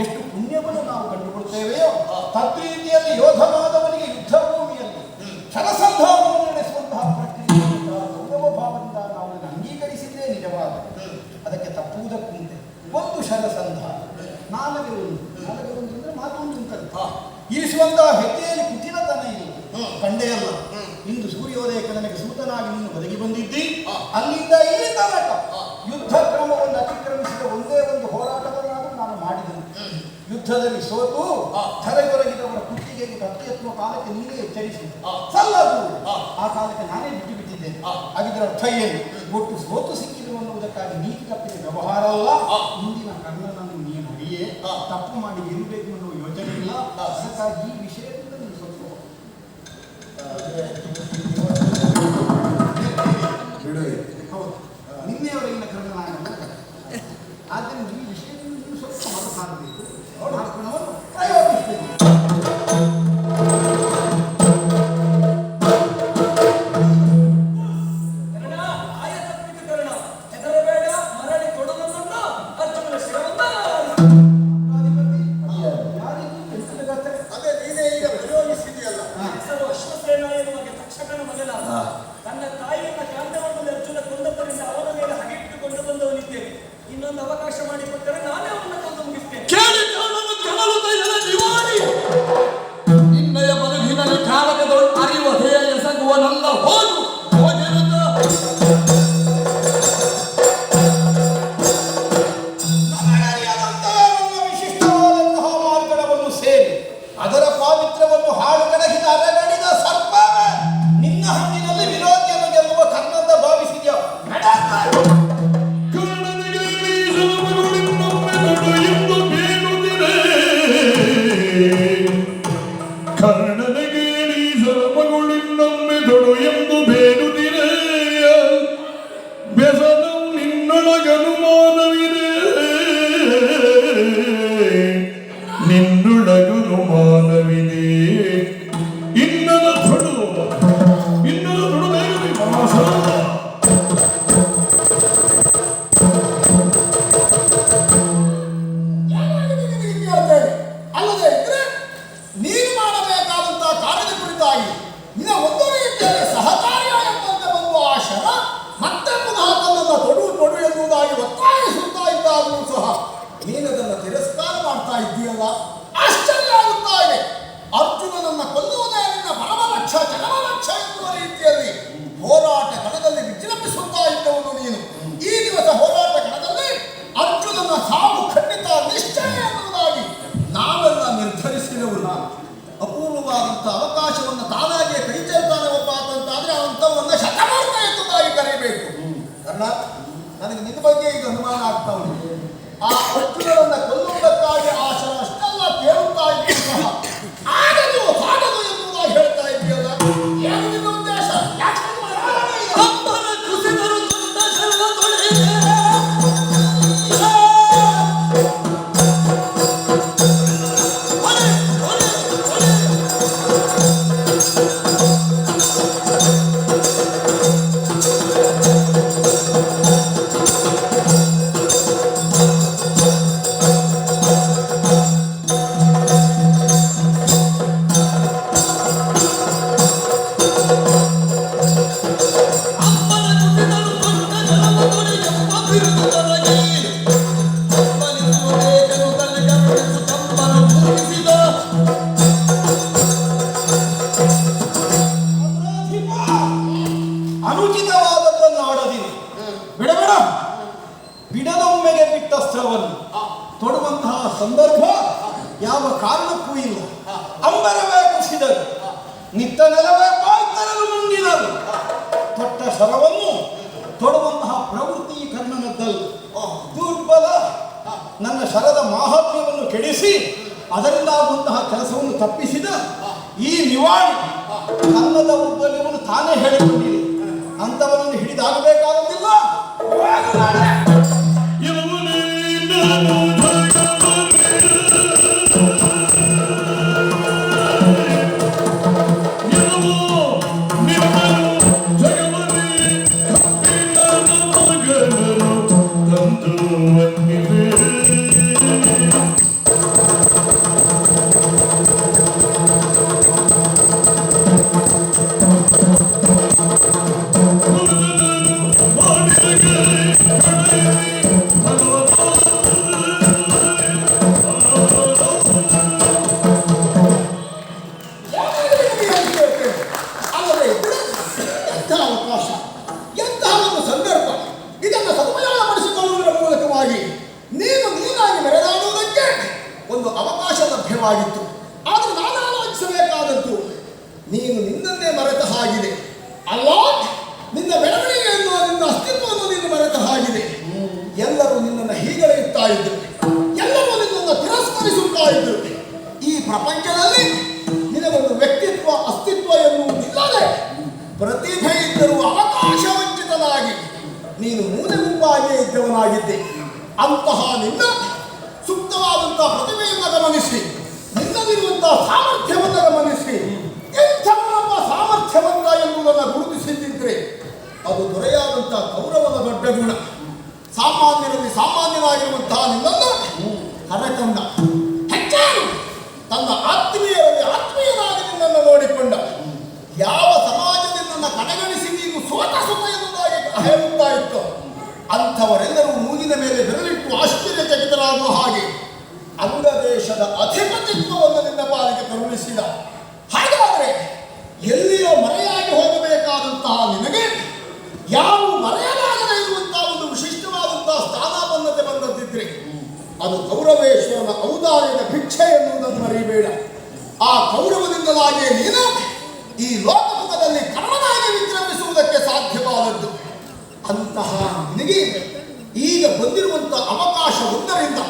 ಎಷ್ಟು ಪುಣ್ಯವನ್ನು ನಾವು ಕಂಡುಕೊಳ್ತೇವೆಯೋ, ತದ್ರೀತಿಯಲ್ಲಿ ಯೋಧನಾದವನಿಗೆ ಯುದ್ಧ ಭೂಮಿಯಲ್ಲಿ ಶರಸಂಧಾನವನ್ನು ನಡೆಸುವಂತಹ ಪ್ರಕ್ರಿಯೆಯಿಂದ ಗೌರವ ಭಾವದಿಂದ ನಾವು ಇದನ್ನು ಅಂಗೀಕರಿಸಿದ್ದೇ ನಿಜವಾದ. ಅದಕ್ಕೆ ತಪ್ಪುವುದಕ್ಕುಂಟೆ ಒಂದು ಶರಸಂಧಾನ, ನಾಲ್ಗೆ ಒಂದು ಅಂದ್ರೆ ಮಾತೊಂದು ಉಂಟಂತೆ. ಇರಿಸುವಂತಹ ಹೆಜ್ಜೆಯಲ್ಲಿ ಕುಟಿಲತನ ಇಲ್ಲ, ಕಂಡೇ ಅಲ್ಲ. ಇಂದು ಸೂರ್ಯೋದಯಕ್ಕೆ ನನಗೆ ಸೂತನಾಗಿ ನೀನು ಒದಗಿ ಬಂದಿದ್ದಿ. ಅಲ್ಲಿಂದ ಈ ತನಕ ಯುದ್ಧ ಕ್ರಮವನ್ನು ಅತಿಕ್ರಮಿಸಿದ ಒಂದೇ ಒಂದು ಹೋರಾಟವನ್ನಾದರೂ ನಾನು ಮಾಡಿದನು. ಯುದ್ಧದಲ್ಲಿ ಸೋತು ಧರೆಗೊರಗಿದವರ ಕುತ್ತಿಗೆಗೆ ಕತ್ತಿ ಎತ್ತುವ ಕಾಲಕ್ಕೆ ನೀನೇ ಎಚ್ಚರಿಸಿದೆ. ಸಲ್ಲದು, ಆ ಕಾಲಕ್ಕೆ ನಾನೇ ಬಿಟ್ಟು ಬಿಟ್ಟಿದ್ದೇನೆ. ಹಾಗಿದ್ರೆ ಅರ್ಥ ಏನು? ಒಟ್ಟು ಸೋತು ಸಿಕ್ಕಿದ್ರು ಅನ್ನುವುದಕ್ಕಾಗಿ ನೀತಿ ತಪ್ಪಿದ ವ್ಯವಹಾರ ಅಲ್ಲ. ಮುಂದಿನ ಕರ್ಣನನ್ನು ನೀನು ಅಡಿಯೇ ತಪ್ಪು ಮಾಡಿ ಗೆಲ್ಲಬೇಕು ಅನ್ನುವ ಯೋಚನೆ ಇಲ್ಲ. ಅದಕ್ಕಾಗಿ ಈ ವಿಷಯದಿಂದ ನೀನು ಸ್ವಲ್ಪ ಹೌದು, ನಿನ್ನೆಯವರೆಗಿನ ಕರ್ಣನಾಗಲ್ಲ. ಆದ್ದರಿಂದ ಈ ವಿಷಯದಿಂದ ನೀವು ಸ್ವಲ್ಪ ಹೊರತಾಗಬೇಕು. ಮಾರ್ಪಣವನ್ನು ಪ್ರಯೋಗಿಸ್ತೇನೆ. ಅದೇ ಕರ್ಣನ ಕೇಳಿ ಸರಮಗಳಿನ್ನೊಮ್ಮೆ ತೊಡು ಎಂದು ಬೇಡುತ್ತಿರೆಯ ಬೆಸನಂ ನಿನ್ನೊಳಗನುಮಾನವಿದೆ ನಿನ್ನೊಳಗನುಮಾನವಿದೆ ಇನ್ನದ ತೊಡು ಬೇಗನೆ ಮಾಸ ಅಲ್ಲದೆ ಇದ್ರೆ ನೀನು ಮಾಡಬೇಕಾದಂತಹ ಕಾರ್ಯದ ಕುರಿತಾಗಿ ನಿನ್ನ ಒಂದು ರೀತಿಯಲ್ಲಿ ಸಹಕಾರ್ಯ ಎಂಬಂತೆ ಬರುವ ಆ ಶರ ಮತ್ತೆ ಪುನಃ ತನ್ನನ್ನು ತೊಡು ಎನ್ನುವುದಾಗಿ ಒತ್ತಾಯಿಸುತ್ತಾ ಇದ್ದಾಗಲೂ ಸಹ ನೀನದನ್ನು ತಿರಸ್ಕಾರ ಮಾಡ್ತಾ ಇದ್ದೀಯಲ್ಲ, ಆಶ್ಚರ್ಯ ಆಗುತ್ತಾ ಇದೆ. ಅರ್ಜುನನನ್ನ ಕೊಲ್ಲುವುದೇ ನಿನ್ನ ಪರಮಲಕ್ಷ್ಯ ಜಗಮಲಕ್ಷ್ಯ ಎನ್ನುವ ರೀತಿಯಲ್ಲಿ ಹೋರಾಟ ಕಣದಲ್ಲಿ ವಿಜೃಂಭಿಸುತ್ತಾ ಇದ್ದವನು ನೀನು. ಈ ದಿವಸ ಹೋರಾಟ ಕಣದಲ್ಲಿ ಅರ್ಜುನನ ಸಾವು ಖಂಡಿತ ನಿಶ್ಚಯ ಎನ್ನುವುದಾಗಿ ನಾವೆಲ್ಲ ನಿರ್ಧರಿಸಿದವರು. ಅಪೂರ್ವವಾದಂಥ ಅವಕಾಶವನ್ನು ತಾನಾಗೆ ಕೈ ಚೆಲ್ತಾನೆ ಒಬ್ಬ ಅಂತಂತಾದ್ರೆ ಅಂಥವನ್ನ ಶತಮಾರ್ಗ ಎನ್ನುವುದಾಗಿ ಕರೀಬೇಕು. ಅಲ್ಲ, ನನಗೆ ನಿನ್ನ ಬಗ್ಗೆ ಈಗ ಅನುಮಾನ ಆಗ್ತಾ ಉಂಟು. ಆ ಅರ್ಜುನನನ್ನ ಕೊಲ್ಲುವುದಕ್ಕಾಗಿ ಆ ಶರ ಅಷ್ಟೆಲ್ಲ ಕೇಳುತ್ತಾ ಇದ್ದು ಸಹ ಆಗದು ಎನ್ನುವುದಾಗಿ ಹೇಳ್ತಾ ಇದೆಯಲ್ಲ, ಏನು ನಿನ್ನ ಉದ್ದೇಶ? ಅಪ್ಪನ ಕುಸಿದರು ದೊಡ್ಡ ಶರದ ತೊಡೆಗೆ. ಅನುಚಿತವಾದದ್ದನ್ನು ಆಡದಿರಿ. ಬಿಡದೊಮ್ಮೆಗೆ ಬಿಟ್ಟಸ್ತ್ರವನ್ನು ತೊಡುವಂತಹ ಸಂದರ್ಭ ಯಾವ ಕಾರಣಕ್ಕೂ ಇಲ್ಲ. ಅಂಬರವೇ ಕುಸಿದರು, ನಿತ್ತ ನೆಲವೇ ಪಾಯ್ತರಲು ಮುಂದಿದರು. ತೊಟ್ಟ ಶರವನ್ನು ತೊಡುವಂತಹ ಪ್ರವೃತ್ತಿ ಕರ್ಣನದ್ದಲ್ಲ. ದುರ್ಬಲ ನನ್ನ ಶರದ ಮಾಹಾತ್ಮ್ಯವನ್ನು ಕೆಡಿಸಿ ಅದರಿಂದ ಆಗುವಂತಹ ಕೆಲಸವನ್ನು ತಪ್ಪಿಸಿದ ಈ ನಿವಾಳಿ ನನ್ನ ದೌರ್ಬಲ್ಯವನ್ನು ತಾನೇ ಹೇಳಿಕೊಂಡಿದೆ. ಅಂತವನನ್ನು ಹಿಡಿದಾಗಬೇಕಾಗುತ್ತಿಲ್ಲ. ಆಗಿತ್ತು. ಆದರೆ ನಾನು ಆಲೋಚಿಸಬೇಕಾದದ್ದು ನೀನು ನಿನ್ನನ್ನೇ ಮರೆತ ಹಾಗಿದೆ ಅಲ್ಲ, ನಿನ್ನ ಬೆಳವಣಿಗೆಯನ್ನು ನಿನ್ನ ಅಸ್ತಿತ್ವವನ್ನು ನೀನು ಮರೆತ ಹಾಗಿದೆ. ಎಲ್ಲರೂ ನಿನ್ನನ್ನು ಹೀಗಳೆಯುತ್ತಾ ಇದ್ದರು, ಎಲ್ಲರೂ ನಿನ್ನನ್ನು ತಿರಸ್ಕರಿಸುತ್ತಾ ಇದ್ದರು. ಈ ಪ್ರಪಂಚದಲ್ಲಿ ನಿನಗೊಂದು ವ್ಯಕ್ತಿತ್ವ ಅಸ್ತಿತ್ವ ಎನ್ನುವುದಿಲ್ಲದೆ ಪ್ರತಿಭೆ ಇದ್ದರೂ ಅವಕಾಶ ವಂಚಿತನಾಗಿ ನೀನು ಮೂಲೆ ಗುಂಪಾಗಿಯೇ ಇದ್ದವನಾಗಿದ್ದೆ. ಅಂತಹ ನಿನ್ನ ಸೂಕ್ತವಾದಂತಹ ಪ್ರತಿಭೆಯನ್ನು ಗಮನಿಸಿ, ನಿನ್ನಲ್ಲಿರುವಂತಹ ಸಾಮರ್ಥ್ಯವನ್ನು ಗಮನಿಸಿ, ಎಂಥವನೊಬ್ಬ ಸಾಮರ್ಥ್ಯವಂತ ಎಂಬುದನ್ನು ಗುರುತಿಸಿದ್ದಿದ್ರೆ ಅದು ದೊರೆಯಾದಂತಹ ಗೌರವದ ದೊಡ್ಡ ಗುಣ. ಸಾಮಾನ್ಯರಲ್ಲಿ ಸಾಮಾನ್ಯನಾಗಿರುವಂತಹ ನಿನ್ನನ್ನು ಕರೆತಂದ, ಹೆಚ್ಚಾನು ತನ್ನ ಆತ್ಮೀಯರಲ್ಲಿ ಆತ್ಮೀಯನಾಗಿ ನಿನ್ನನ್ನು ನೋಡಿಕೊಂಡ. ಯಾವ ಸಮಾಜ ನಿನ್ನನ್ನು ಕಡೆಗಣಿಸಿ ನೀನು ಸೋತ ಎನ್ನುವುದಾಗಿ ಹೇಳುತ್ತಾ ಇತ್ತು, ಅಂಥವರೆಲ್ಲರೂ ಮೂಗಿನ ಮೇಲೆ ಬೆರಳಿಟ್ಟು ಆಶ್ಚರ್ಯಚಕಿತರಾಗುವ ಹಾಗೆ ಅಂಗದೇಶದ ಅಧಿಪತಿತ್ವವನ್ನು ನಿನ್ನ ಪಾಲಿಗೆ ಕರುಣಿಸಿದ. ಹಾಗಾದರೆ ಎಲ್ಲಿಯೋ ಮರೆಯಾಗಿ ಹೋಗಬೇಕಾದಂತಹ ನಿನಗೆ ಯಾವ ಮರೆಯಲಾಗದೇ ಇರುವಂತಹ ಒಂದು ವಿಶಿಷ್ಟವಾದಂತಹ ಸ್ಥಾನಾಪನ್ನತೆ ಬಂದದ್ದಿದ್ರೆ ಅದು ಕೌರವೇಶ್ವರನ ಔದಾರ್ಯದ ಭಿಕ್ಷೆ ಎನ್ನುವುದನ್ನು ಮರೆಯಬೇಡ. ಆ ಕೌರವದಿಂದಲಾಗಿಯೇ ನೀನು ಈ ಲೋಕಮುಖದಲ್ಲಿ ಕರ್ಮನಾಗಿ ವಿಜೃಂಭಿಸುವುದಕ್ಕೆ ಸಾಧ್ಯವಾದದ್ದು. ಅಂತಹ ನಿನಗೆ ಈಗ ಬಂದಿರುವಂತಹ ಅವಕಾಶ ಒಂದರಿಂದ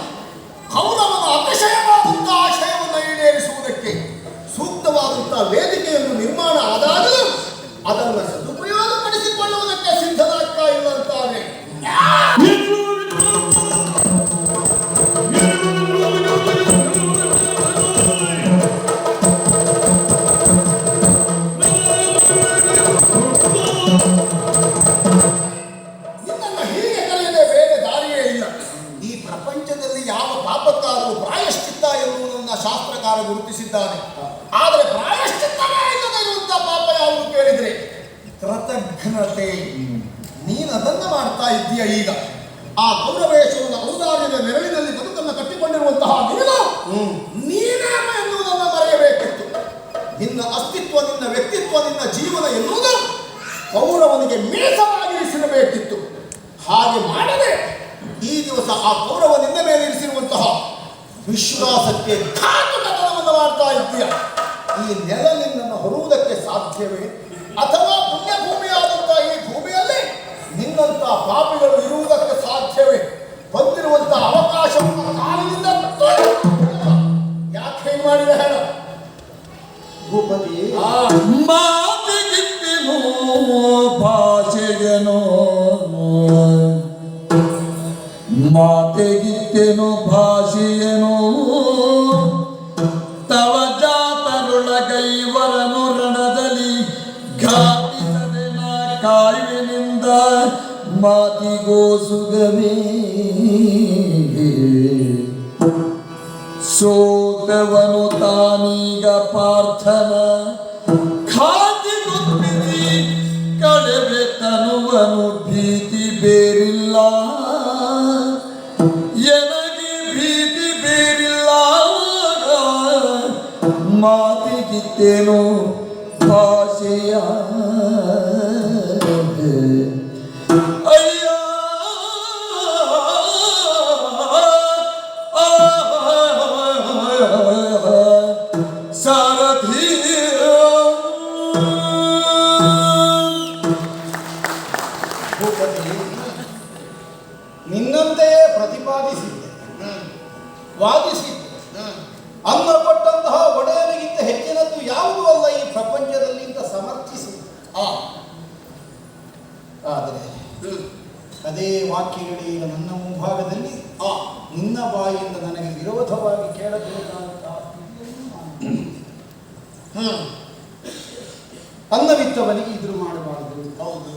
ಕೌರವನ ಅತಿಶಯವಾದಂತಹ ಆಶಯವನ್ನು ಈಡೇರಿಸುವುದಕ್ಕೆ ಸೂಕ್ತವಾದ ಮಾತನಾಡುವಂತಹ ವೇದಿಕೆಯನ್ನು ನಿರ್ಮಾಣ ಆದಾಗಲೂ ಅದನ್ನು ಸದುಪಯೋಗಪಡಿಸಿಕೊಳ್ಳುವುದಕ್ಕೆ ಸಿದ್ಧರಾಗ್ತಾ ಇಲ್ಲ ಅಂತಾರೆ. ನಿನ್ನನ್ನು ಹೀಗೆ ಕರೆಯದೆ ಬೇರೆ ದಾರಿಯೇ ಇಲ್ಲ. ಈ ಪ್ರಪಂಚದಲ್ಲಿ ಯಾವ ಪಾಪಕ್ಕಾದರೂ ಪ್ರಾಯಶ್ಚಿತ್ತ ಎನ್ನುವುದನ್ನು ಶಾಸ್ತ್ರಕಾರ ಗುರುತಿಸಿದ್ದಾನೆ. ಆದರೆ ಪ್ರಾಯಶ್ಚಿತ್ತವೇ ಇಲ್ಲದೆ ಇರುವಂತಹ ಪಾಪ ಯಾವುದು ಕೇಳಿದ್ರೆ ಕೃತಜ್ಞತೆ. ನೀನು ಅದನ್ನು ಮಾಡ್ತಾ ಇದ್ದೀಯ. ಈಗ ಆ ಗೌರವೇಶ್ವರನ ಔದಾರ್ಯದ ನೆರಳಿನಲ್ಲಿ ಬದುಕನ್ನು ಕಟ್ಟಿಕೊಂಡಿರುವಂತಹ ನೀನೇ ಎನ್ನುವುದನ್ನು ಮರೆಯಬೇಕಿತ್ತು. ನಿನ್ನ ಅಸ್ತಿತ್ವ, ನಿನ್ನ ವ್ಯಕ್ತಿತ್ವ, ನಿನ್ನ ಜೀವನ ಎನ್ನುವುದು ಕೌರವನಿಗೆ ಮೀಸಲಾಗಿರಿಸಿರಬೇಕಿತ್ತು. ಹಾಗೆ ಮಾಡದೆ ಈ ದಿವಸ ಆ ಕೌರವ ನಿನ್ನ ಮೇಲೆ ಇರಿಸಿರುವಂತಹ ವಿಶ್ವಾಸಕ್ಕೆ ಘಾತುಕತನವನ್ನು ಮಾಡ್ತಾ ಇದ್ದೀಯ. ಈ ನೆಲ ನಿನ್ನನ್ನು ಹೊರುವುದಕ್ಕೆ ಸಾಧ್ಯವೇ? ಅಥವಾ ಪುಣ್ಯಭೂಮಿಯಾದಂತಹ ಈ ಭೂಮಿಯಲ್ಲಿ ನಿನ್ನಂತಹ ಪಾಪಿಗಳು ಇರುವುದಕ್ಕೆ ಸಾಧ್ಯವೇ? ಬಂದಿರುವಂತಹ ಅವಕಾಶವನ್ನು ಕಾಲದಿಂದ ಯಾಕೆ ಹೇಗೆ ಮಾಡಿದೆ ಹೇಳ ಭೂಪತಿ? ಮಾತಿಗಿತ್ತೇನೋ ಭಾಷೆಯೇನೋ, ಮಾತೆಗಿತ್ತೇನೋ ಭಾಷೆಯೇನೋ, ತವ ಜಾತರೊಳಗೈವರನು ರಣದಲ್ಲಿ ಘಾತಿಸದೆ ನಾ ಕಾಯುವಿನಿಂದ ಮಾತಿಗೋಸುಗವೇ. ಸೋತವನು ತಾನೀಗ ಪಾರ್ಥನ ಖಾತಿ ಗೊತ್ತಿಸಿ ಕಳೆವೆ ತನುವನು ಭೀತಿ ಬೇರಿಲ್ಲ, ಎನಗೆ ಭೀತಿ ಬೇರಿಲ್ಲ. ಮಾತಿಗಿತ್ತೇನೋ ಭಾಷೆಯ ಅಯ್ಯ ಸಾರಥಿ. ಭೂಪತಿ, ನಿನ್ನಂತೆಯೇ ಪ್ರತಿಪಾದಿಸಿದ್ದೆ, ವಾದಿಸಿದ್ದೆ. ಅನ್ನ ಕೊಟ್ಟಂತಹ ಒಡೆಯನಿಗಿಂತ ಹೆಚ್ಚಿನದ್ದು ಯಾವುದೂ ಅಲ್ಲ ಈ ಪ್ರಪಂಚದಲ್ಲಿ ಅಂತ ಸಮರ್ಥಿಸಿದ್ದೆ. ಆದರೆ ಅದೇ ವಾಕ್ಯಗಳು ಈಗ ನನ್ನ ಮುಂಭಾಗದಲ್ಲಿ ನಿನ್ನ ಬಾಯಿಯಿಂದ ನನಗೆ ವಿರೋಧವಾಗಿ ಕೇಳಬೇಕಾದಂತಹ ಅನ್ನವಿತ್ತವನಿಗೆ ಎದುರು ಮಾಡಬಾರದು. ಹೌದು.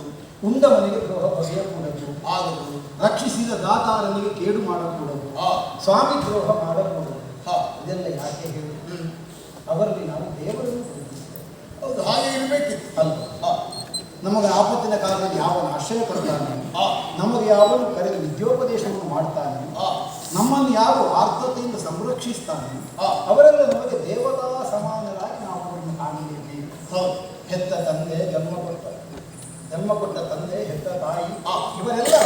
ಉಂಡವನಿಗೆ ದ್ರೋಹ ಬಗೆಯಕೂಡದು. ಆಗದು. ರಕ್ಷಿಸಿದ ದಾತಾರನಿಗೆ ಕೇಡು ಮಾಡಕೂಡದು. ಸ್ವಾಮಿ ದ್ರೋಹ ಮಾಡಕೂಡದು. ಇದೆಲ್ಲ ಯಾಕೆ ಹೇಳಿ? ಅವರಲ್ಲಿ ನಾವು ದೇವರನ್ನು ಹೌದು, ಹಾಗೆ ಇರಬೇಕಿತ್ತು ಅಲ್ವ? ನಮಗೆ ಆಪತ್ತಿನ ಕಾಲದಲ್ಲಿ ಯಾವನು ಆಶ್ರಯ ಕೊಡ್ತಾನೆ, ನಮಗೆ ಯಾವನು ಕರೆದು ವಿದ್ಯೋಪದೇಶವನ್ನು ಮಾಡ್ತಾನೆ, ನಮ್ಮನ್ನು ಯಾರು ಆರ್ಥತೆಯಿಂದ ಸಂರಕ್ಷಿಸ್ತಾನೆ, ಅವರೆಲ್ಲ ನಮಗೆ ದೇವತಾ ಸಮಾನರಾಗಿ ನಾವು ಅವರನ್ನು ಕಾಣಬೇಕು. ಹೆತ್ತ ತಂದೆ, ಜನ್ಮ ಕೊಟ್ಟ ತಂದೆ, ಹೆತ್ತ ತಾಯಿ, ಇವರೆಲ್ಲ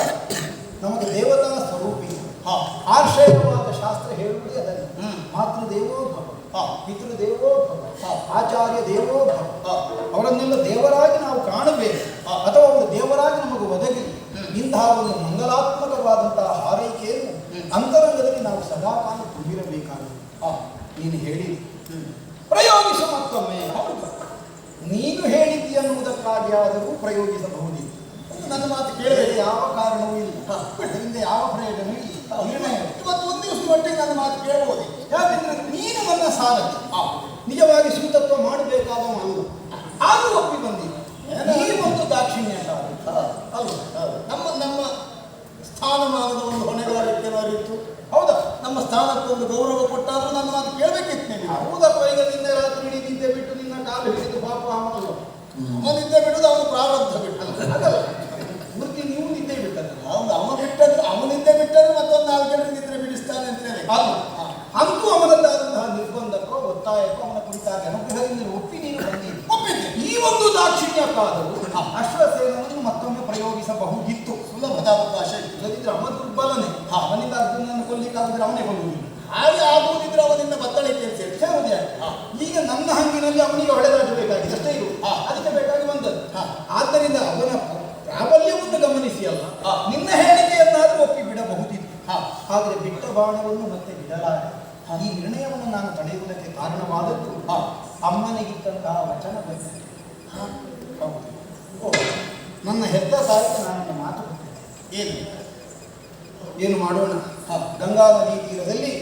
ನಮಗೆ ದೇವತಾ ಸ್ವರೂಪಿ. ಆಶ್ರಯವಾದ ಶಾಸ್ತ್ರ ಹೇಳುವುದೇ ಅದನ್ನು. ಮಾತೃದೇವೋ ಭವ, ಪಿತೃದೇವೋ ಭವ, ಆಚಾರ್ಯ ದೇವೋ ಭವ. ಅವರನ್ನೆಲ್ಲ ದೇವರಾಗಿ ನಾವು ಕಾಣಬೇಕು, ಅಥವಾ ಅವರು ದೇವರಾಗಿ ನಮಗೆ ಒದಗಿ ಇಂತಹ ಒಂದು ಮಂಗಲಾತ್ಮಕವಾದಂತಹ ಹಾರೈಕೆಯನ್ನು ಅಂತರಂಗದಲ್ಲಿ ನಾವು ಸದಾಕಾಲ ತುಂಬಿರಬೇಕಾಗಿದೆ. ನೀನು ಹೇಳಿದಿ, ಪ್ರಯೋಗಿಸು ಮತ್ತೊಮ್ಮೆ. ಹೌದು, ನೀನು ಹೇಳಿದ್ದಿ ಅನ್ನುವುದಕ್ಕಾಗಿ ಆದರೂ ಪ್ರಯೋಗಿಸಬಹುದಿತ್ತು. ನನ್ನ ಮಾತು ಕೇಳಿದರೆ ಯಾವ ಕಾರಣವೂ ಇಲ್ಲ, ಅದರಿಂದ ಯಾವ ಪ್ರಯೋಜನವೂ ಇಲ್ಲ. ಇವತ್ತು ಒಂದು ದಿವಸದ ಮಟ್ಟಿಗೆ ನನ್ನ ಮಾತು ಕೇಳಬಹುದು. ಯಾಕೆಂದ್ರೆ ನೀನು ನನ್ನ ಸಾರಥಿ, ನಿಜವಾಗಿ ಸೂತತ್ವ ಮಾಡಬೇಕಾದವ ಅಲ್ಲ, ಆದರೂ ಒಪ್ಪಿ ಬಂದಿಲ್ಲ. ಈ ಒಂದು ದಾಕ್ಷಿಣ್ಯ ಅಲ್ವ? ನಮ್ಮ ನಮ್ಮ ಸ್ಥಾನಮಾನದ ಒಂದು ಹೊಣೆಗಾರಿಕೆಯಾಗಿತ್ತು. ಹೌದಾ? ನಮ್ಮ ಸ್ಥಾನಕ್ಕೊಂದು ಗೌರವ ಕೊಟ್ಟಾದ್ರೂ ನನ್ನ ಮಾತು ಕೇಳಬೇಕಿತ್ತು ನೀವು. ಹೌದಪ್ಪ. ಈಗ ನಿನ್ನೆ ರಾತ್ರಿ ಇಡೀ ನಿದ್ದೆ ಬಿಟ್ಟು ನಿನ್ನ ಕಾಲು ಹಿಡಿದು ಪಾಪ ಅವನಲ್ಲ, ಅವನು ನಿದ್ದೆ ಬಿಡುದು ಅವನು ಪ್ರಾರಬ್ಧ ಬಿಟ್ಟು ಅದಲ್ಲ ಪೂರ್ತಿ ನೀವು ನಿದ್ದೆ ಬಿಟ್ಟದ್ದು. ಹೌದು, ಅವನು ಬಿಟ್ಟದ್ದು, ಅವನಿದ್ದೆ ಬಿಟ್ಟದ್ದು ಮತ್ತೊಂದು 4 ಜನರಿಗೆ ನಿದ್ರೆ ಬಿಡಿಸ್ತಾನೆ ಅಂತೇಳಿ. ಅಂತೂ ಅವನದ್ದಾದಂತಹ ನಿರ್ಬಂಧಕ್ಕೋ ಒತ್ತಾಯಕ್ಕೋ ಅವನ ಕುರಿತಾಗಿ ಅನುಗ್ರಹದಿಂದ ಒಪ್ಪಿ ನೀನು ಬಂದಿದ್ದೆ. ಒಪ್ಪಿದ್ದೆ. ಈ ಒಂದು ದಾಕ್ಷಿಣ್ಯಕ್ಕಾದರೂ ಅಶ್ವಸೇನವನ್ನು ಮತ್ತೊಮ್ಮೆ ಪ್ರಯೋಗಿಸಬಹುದಿತ್ತು. ಸುಲಭದ ಅವಕಾಶ ಇತ್ತು. ಇಲ್ಲದಿದ್ರೆ ಅವನ ದುರ್ಬಲನೆ, ಅವನಿಂದ ಅರ್ಜುನನ್ನು ಕೊಲ್ಲಿಕ್ಕಾಗಿದ್ರೆ ಅವನೇ ಕೊಲ್ಲುವುದಿಲ್ಲ. ಹಾಗೆ ಆಗುವುದಿದ್ರೆ ಅವನಿಂದ ಬತ್ತಳಿಕೆ ಅಂತ ಹೇಳುವುದೇ. ಈಗ ನನ್ನ ಹಂಗಿನಲ್ಲಿ ಅವನಿಗೆ ಹೊಡೆದಾಟಬೇಕಾಗಿದೆ ಅಷ್ಟೇ ಇರು, ಅದಕ್ಕೆ ಬೇಕಾಗಿ ಬಂದದ್ದು. ಆದ್ದರಿಂದ ಅವನ ಪ್ರಾಬಲ್ಯವನ್ನು ಗಮನಿಸಿ ಅಲ್ಲ, ನಿನ್ನ ಹೇಳಿಕೆಯನ್ನಾದರೂ ಒಪ್ಪಿ ಬಿಡಬಹುದಿತ್ತು. ಆದರೆ ಬಿಟ್ಟ ಬಾಣವನ್ನು ಮತ್ತೆ ಬಿಡಲಾರೆ. ಈ ನಿರ್ಣಯವನ್ನು ನಾನು ತಡೆಯುವುದಕ್ಕೆ ಕಾರಣವಾದದ್ದು ಅಮ್ಮನಿಗಿದ್ದಂತಹ ವಚನ ಬಂದಿದೆ. ಹೌದು. ಓ, ನನ್ನ ಹೆತ್ತ ತಾಯಿಗೆ ನಾನು ಮಾತು ಕೊಟ್ಟೆ. ಏನು ಮಾಡೋಣ? ಗಂಗಾ ನದಿ ತೀರದಲ್ಲಿ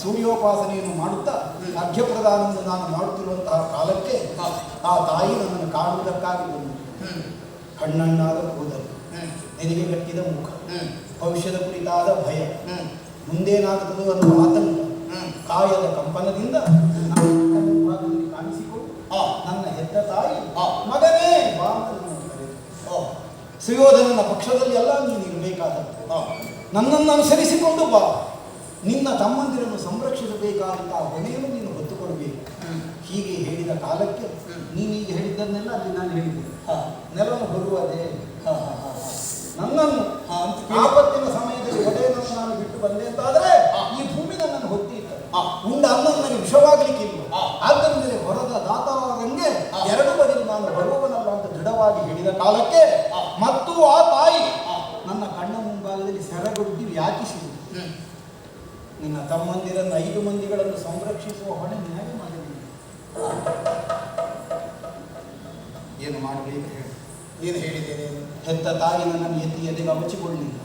ಸೂರ್ಯೋಪಾಸನೆಯನ್ನು ಮಾಡುತ್ತಾ ಅರ್ಘ್ಯ ಪ್ರದಾನವನ್ನು ನಾನು ಮಾಡುತ್ತಿರುವಂತಹ ಕಾಲಕ್ಕೆ ಆ ತಾಯಿ ನನ್ನನ್ನು ಕಾಣುವುದಕ್ಕಾಗಿ ಬಂದು ಕಣ್ಣಣ್ಣಾದ ಕೂದಲು, ನೆರಿಗೆ ಕಟ್ಟಿದ ಮುಖ, ಭವಿಷ್ಯದ ಕುರಿತಾದ ಭಯ, ಮುಂದೇನಾಗುತ್ತದೋ ಅನ್ನುವ ಆತಂಕ, ಕಾಯದ ಕಂಪನದಿಂದ ಕಾಣಿಸಿಕೊಂಡು ನನ್ನ ಹೆತ್ತ ತಾಯಿ ಮಗನೇ ಬಾ ಅಂತ ನನ್ನನ್ನು ಕರೆದು, ಸುಯೋಧನನ ಪಕ್ಷದಲ್ಲಿ ಎಲ್ಲ ನೀನು ಇರಬೇಕಾದದ್ದು, ನನ್ನನ್ನು ಅನುಸರಿಸಿಕೊಂಡು ಬಾ, ನಿನ್ನ ತಮ್ಮಂದಿರನ್ನು ಸಂರಕ್ಷಿಸಬೇಕಾದಂತಹ ಹೊಣೆಯನ್ನು ನೀನು ಹೊತ್ತುಕೊಡಬೇಕು. ಹೀಗೆ ಹೇಳಿದ ಕಾಲಕ್ಕೆ ನೀನೀಗ ಹೇಳಿದ್ದನ್ನೆಲ್ಲ ಅಲ್ಲಿ ನಾನು ಹೇಳಿದ್ದೆ. ನೆಲವನ್ನು ಹೊರುವುದೇ ನನ್ನನ್ನು ಆಪತ್ತಿನ ಸಮಯದಲ್ಲಿ ಒಡೆಯನನ್ನು ನಾನು ಬಿಟ್ಟು ಬಂದೆ ಅಂತಾದರೆ ಈ ಭೂಮಿ ನನ್ನನ್ನು ಹೊತ್ತಿತ್ತು. ಉಂಡ ಅನ್ನ ನನಗೆ ವಿಷವಾಗಲಿಕ್ಕಿಲ್ಲ. ಆದ್ದರಿಂದಲೇ ಹೊರದ ದಾತಾರಂಗೆ ಎರಡು ಬದಿಲು ನಾನು ಬರುವವನಲ್ಲ ಅಂತ ದೃಢವಾಗಿ ಹೇಳಿದ ಕಾಲಕ್ಕೆ ಮತ್ತು ಆ ತಾಯಿ ನನ್ನ ಕಣ್ಣ ಮುಂಭಾಗದಲ್ಲಿ ಸೆರಗೊಡ್ಡಿ ಯಾಚಿಸಿದರು. ನಿನ್ನ ತಮ್ಮಂದಿರನ್ನು 5 ಮಂದಿಗಳನ್ನು ಸಂರಕ್ಷಿಸುವ ಹೊಣೆ ನಿನಗೆ ಮಾಡಿದ್ದೀನಿ. ಏನು ಮಾಡಬೇಕು ಹೇಳಿ? ಏನು ಹೇಳಿದ್ದೇನೆ? ಹೆತ್ತ ತಾಯಿ ನನ್ನನ್ನು ಎತ್ತಿ ಎದೆಗೆ ಅವಚಿಕೊಳ್ಳಲಿಲ್ಲ.